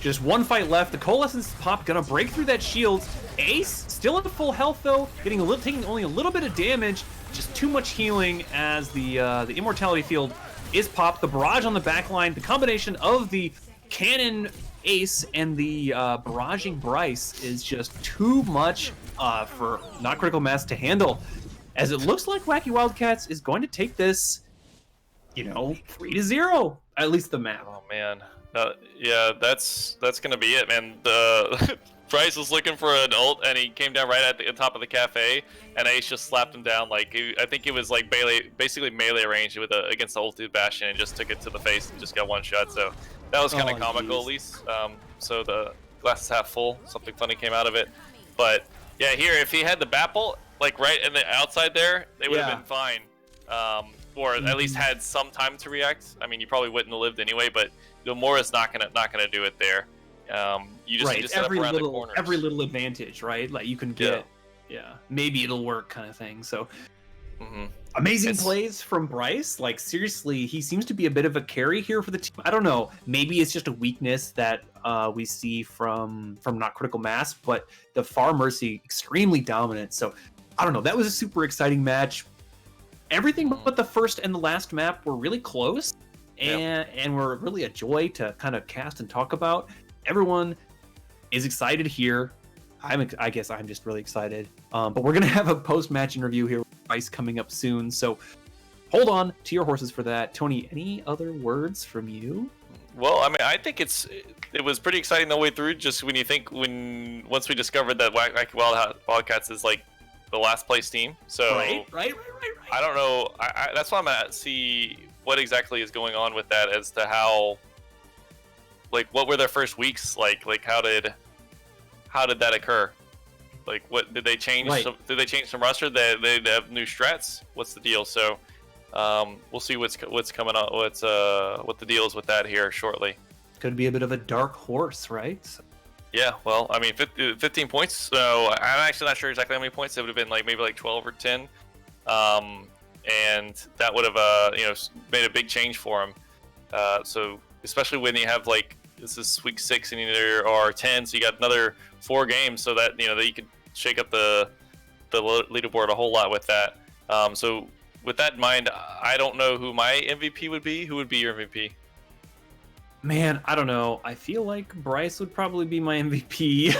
Just one fight left. The Coalescence Pop gonna break through that shield. Ace still at full health though, taking only a little bit of damage. Just too much healing as the immortality field is popped. The barrage on the back line, the combination of the cannon Ace and the barraging Bryce is just too much for not critical mass to handle. As it looks like Wacky Wildcats is going to take this, 3-0, at least the map. Oh man, yeah, that's gonna be it, man. The Bryce was looking for an ult, and he came down right at the top of the cafe, and Ace just slapped him down. Like I think it was like basically melee range against the ulted Bastion, and just took it to the face and just got one shot. So that was kind of comical, at least. So the glass is half full. Something funny came out of it. But yeah, here if he had the BAP ult, like right in the outside there, they would have been fine, or at least had some time to react. I mean, you probably wouldn't have lived anyway, but Mora's not gonna do it there. You just need to set up around the corners. Every little advantage, right? Like you can get, maybe it'll work kind of thing. So amazing plays from Bryce. Like seriously, he seems to be a bit of a carry here for the team. I don't know. Maybe it's just a weakness that we see from not critical mass, but the Far Mercy extremely dominant. So I don't know. That was a super exciting match. Everything but the first and the last map were really close, and were really a joy to kind of cast and talk about. Everyone is excited here. I guess I'm just really excited. But we're gonna have a post-match interview here with Bryce coming up soon. So hold on to your horses for that. Tony, any other words from you? Well, I mean, I think it was pretty exciting the way through. Just once we discovered that Wacky Wildcats is like the last place team. So Right. I don't know. That's why I'm gonna see what exactly is going on with that, as to how, like, what were their first weeks like? Like, how did that occur? Like, what did they change? Right. Did they change some roster? They have new strats. What's the deal? So, we'll see what's coming up. What the deal is with that here shortly. Could be a bit of a dark horse, right? Yeah, well, I mean, 15 points. So I'm actually not sure exactly how many points. It would have been like maybe like 12 or 10, and that would have made a big change for him. So especially when you have, like, this is week 6 and there are 10, so you got another 4 games, so that that you could shake up the leaderboard a whole lot with that. So with that in mind, I don't know who my MVP would be. Who would be your MVP? Man, I don't know. I feel like Bryce would probably be my MVP.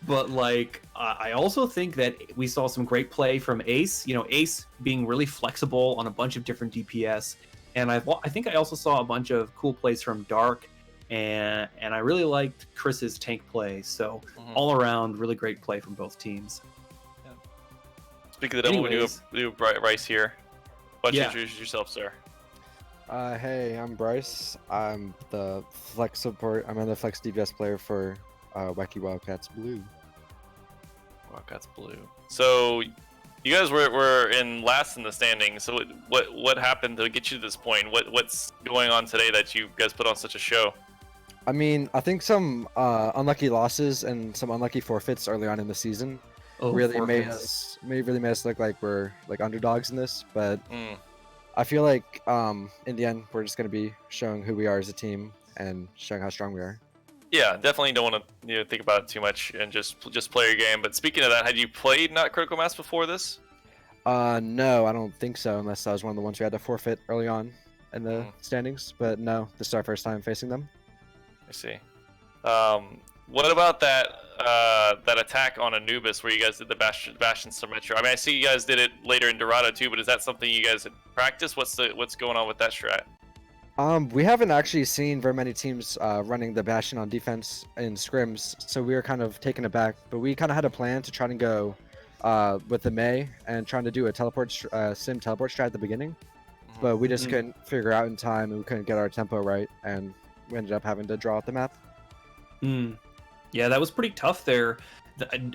But like, I also think that we saw some great play from Ace. Ace being really flexible on a bunch of different DPS, and I think I also saw a bunch of cool plays from Dark, and I really liked Chris's tank play. So all around, really great play from both teams. Yeah. Speaking of the devil, we do Bryce here. Why don't you introduce yourself, sir? Hey, I'm Bryce. I'm the flex support. I'm the flex DPS player for Wacky Wildcats Blue. Wildcats Blue. So you guys were in last in the standings. So what happened to get you to this point? What's going on today that you guys put on such a show? I mean, I think some unlucky losses and some unlucky forfeits early on in the season really made us look like we're like underdogs in this. But I feel like in the end, we're just going to be showing who we are as a team and showing how strong we are. Yeah, definitely don't want to think about it too much and just play your game. But speaking of that, had you played Not Critical Mass before this? No, I don't think so, unless I was one of the ones who had to forfeit early on in the standings. But no, this is our first time facing them. I see. What about that attack on Anubis where you guys did the Bastion Symmetra? I mean, I see you guys did it later in Dorado too, but is that something you guys had practiced? What's going on with that strat? We haven't actually seen very many teams running the Bastion on defense in scrims, so we were kind of taken aback. But we kind of had a plan to try and go with the Mei and trying to do a sim teleport strat at the beginning, but we just couldn't figure out in time, and we couldn't get our tempo right, and we ended up having to draw out the map. Yeah, that was pretty tough there.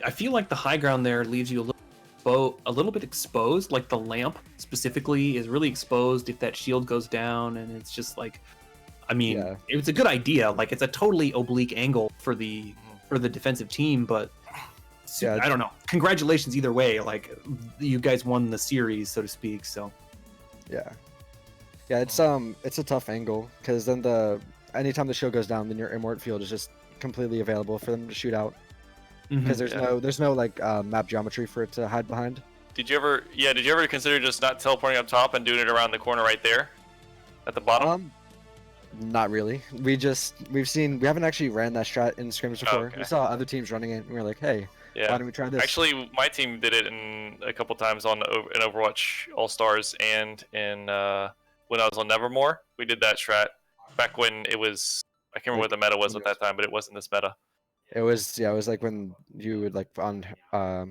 I feel like the high ground there leaves you a little bit exposed. Like the lamp specifically is really exposed if that shield goes down, and it's just like, I mean, it was a good idea. Like, it's a totally oblique angle for the defensive team, but I don't know. Congratulations either way. Like, you guys won the series, so to speak. So yeah, it's a tough angle, because then anytime the shield goes down, then your immort field is just completely available for them to shoot out, because there's no like map geometry for it to hide behind. Did you ever consider just not teleporting up top and doing it around the corner right there at the bottom? Not really. We haven't actually ran that strat in scrims before. Okay. We saw other teams running it, and we were like, hey, why don't we try this? Actually, my team did it a couple times in Overwatch All Stars, and when I was on Nevermore, we did that strat back when it was. I can't remember what the meta was at that time, but it wasn't this meta. It was like when you would like on I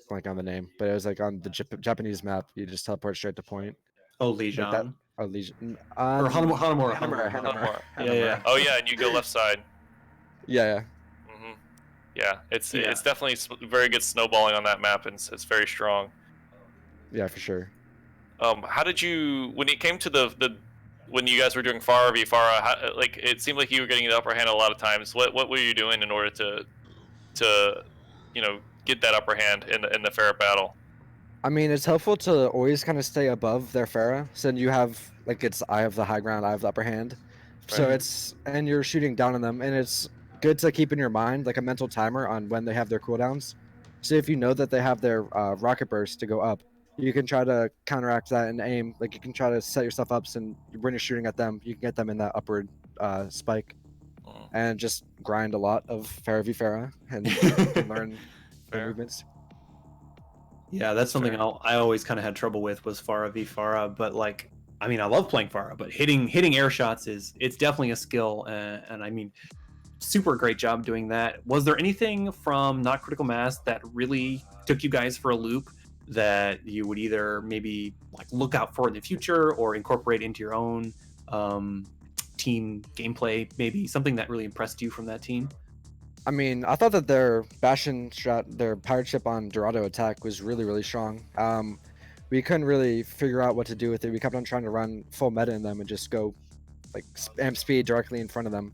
blank on the name, but it was like on the Japanese map, you just teleport straight to point. Oh, Legion. Like that, or Legion. Or Hanamura. Hanamura. Yeah. Oh yeah, and you go left side. Yeah. Yeah, it's definitely very good snowballing on that map, and it's very strong. Yeah, for sure. How did you, when it came to when you guys were doing Pharah v Pharah, like, it seemed like you were getting the upper hand a lot of times. What were you doing in order to get that upper hand in the Pharah battle? I mean, it's helpful to always kind of stay above their Pharah, so then you have like it's I have the high ground, I have the upper hand. Right. So and you're shooting down on them, and it's good to keep in your mind like a mental timer on when they have their cooldowns. So if you know that they have their rocket burst to go up, you can try to counteract that and aim. Like, you can try to set yourself up, and when you're shooting at them, you can get them in that upward spike, and just grind a lot of Pharah v Pharah and learn their movements. Yeah, that's something Sure. I always kind of had trouble with was Farah v Farah, but like, I mean, I love playing Farah, but hitting air shots it's definitely a skill, and I mean, super great job doing that. Was there anything from Not Critical Mass that really took you guys for a loop that you would either maybe like look out for in the future or incorporate into your own um, team gameplay? Maybe something that really impressed you from that team. I mean, I thought that their Bastion strat, their pirate ship on Dorado attack was really, really strong. We couldn't really figure out what to do with it. We kept on trying to run full meta in them and just go like spam speed directly in front of them.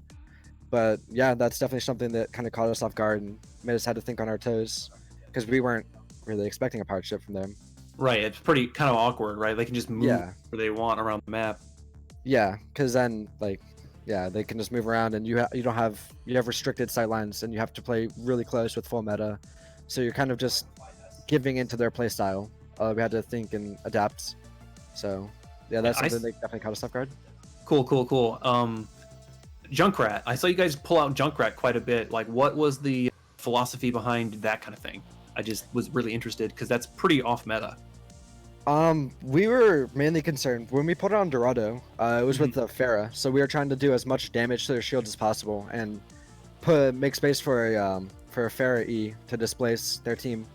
But yeah, that's definitely something that kind of caught us off guard and made us had to think on our toes because we weren't really expecting a pirate ship from them. Right, it's pretty kind of awkward, right? They can just move Yeah. where they want around the map. Yeah, because then like, yeah, they can just move around and you have restricted sight lines and you have to play really close with full meta, so you're kind of just giving into their play style. We had to think and adapt. So yeah, that's I something that definitely caught us off guard. Cool. Junkrat. I saw you guys pull out Junkrat quite a bit. Like, what was the philosophy behind that kind of thing? I just was really interested because that's pretty off meta. We were mainly concerned when we put it on Dorado. It was with the Pharah, so we were trying to do as much damage to their shields as possible and make space for a Pharah E to displace their team.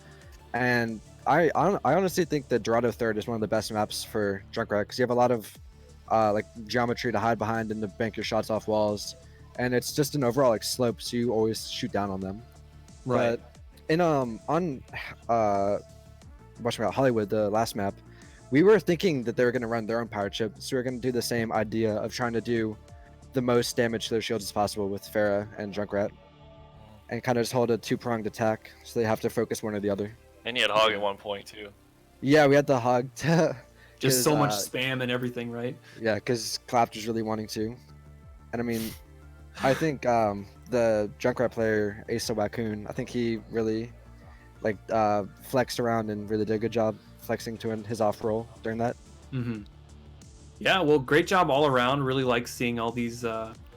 And I honestly think that Dorado Third is one of the best maps for Junkrat because you have a lot of like geometry to hide behind and to bank your shots off walls, and it's just an overall like slope, so you always shoot down on them. Right. But in on Hollywood, the last map, we were thinking that they were going to run their own pirate ship, so we are going to do the same idea of trying to do the most damage to their shields as possible with Pharah and Junkrat, and kind of just hold a two-pronged attack, so they have to focus one or the other. And you had Hog at one point too. Yeah, we had the hog. Just so much spam and everything, right? Yeah, because Clapped was really wanting to, and I mean, I think the Junkrat player Asa Wacoon, I think he really like flexed around and really did a good job flexing to his off roll during that. Yeah, well, great job all around. Really like seeing all these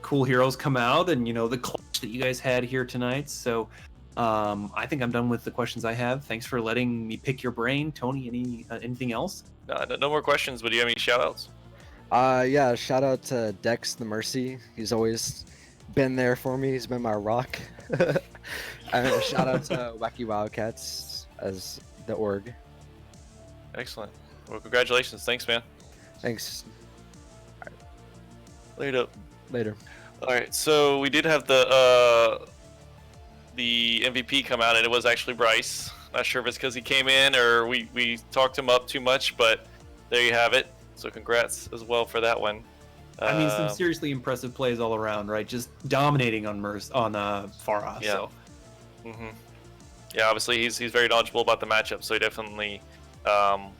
cool heroes come out, and the clutch that you guys had here tonight. So I think I'm done with the questions I have. Thanks for letting me pick your brain, Tony. Anything else? No more questions, but do you have any shoutouts? Yeah, shout out to Dex the Mercy. He's always been there for me. He's been my rock. And shout out to Wacky Wildcats as the org. Excellent. Well, congratulations. Thanks, man. Thanks. Later. All right. So we did have the MVP come out, and it was actually Bryce. Not sure if it's because he came in or we talked him up too much, but there you have it. So congrats as well for that one. I mean, some seriously impressive plays all around, right? Just dominating on Farah. Yeah. So. Yeah, obviously he's very knowledgeable about the matchup, so he definitely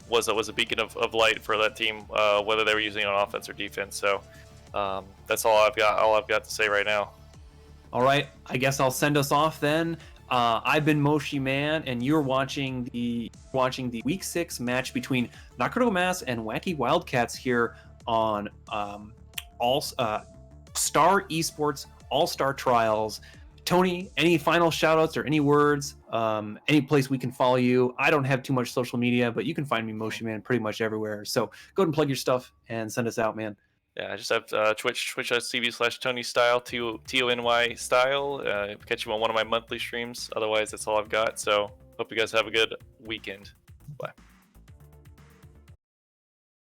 was a beacon of light for that team, whether they were using it on offense or defense. So that's all I've got to say right now. All right, I guess I'll send us off then. I've been Moshi Man, and you're watching the Week 6 match between Not Critical Mass and Wacky Wildcats here on Star Esports All-Star Trials. Tony, any final shoutouts or any words? Any place we can follow you? I don't have too much social media, but you can find me Moshi Man pretty much everywhere. So go ahead and plug your stuff and send us out, man. Yeah, I just have twitch.tv/Tony Style, TONY Style. Catch you on one of my monthly streams. Otherwise, that's all I've got. So hope you guys have a good weekend. Bye.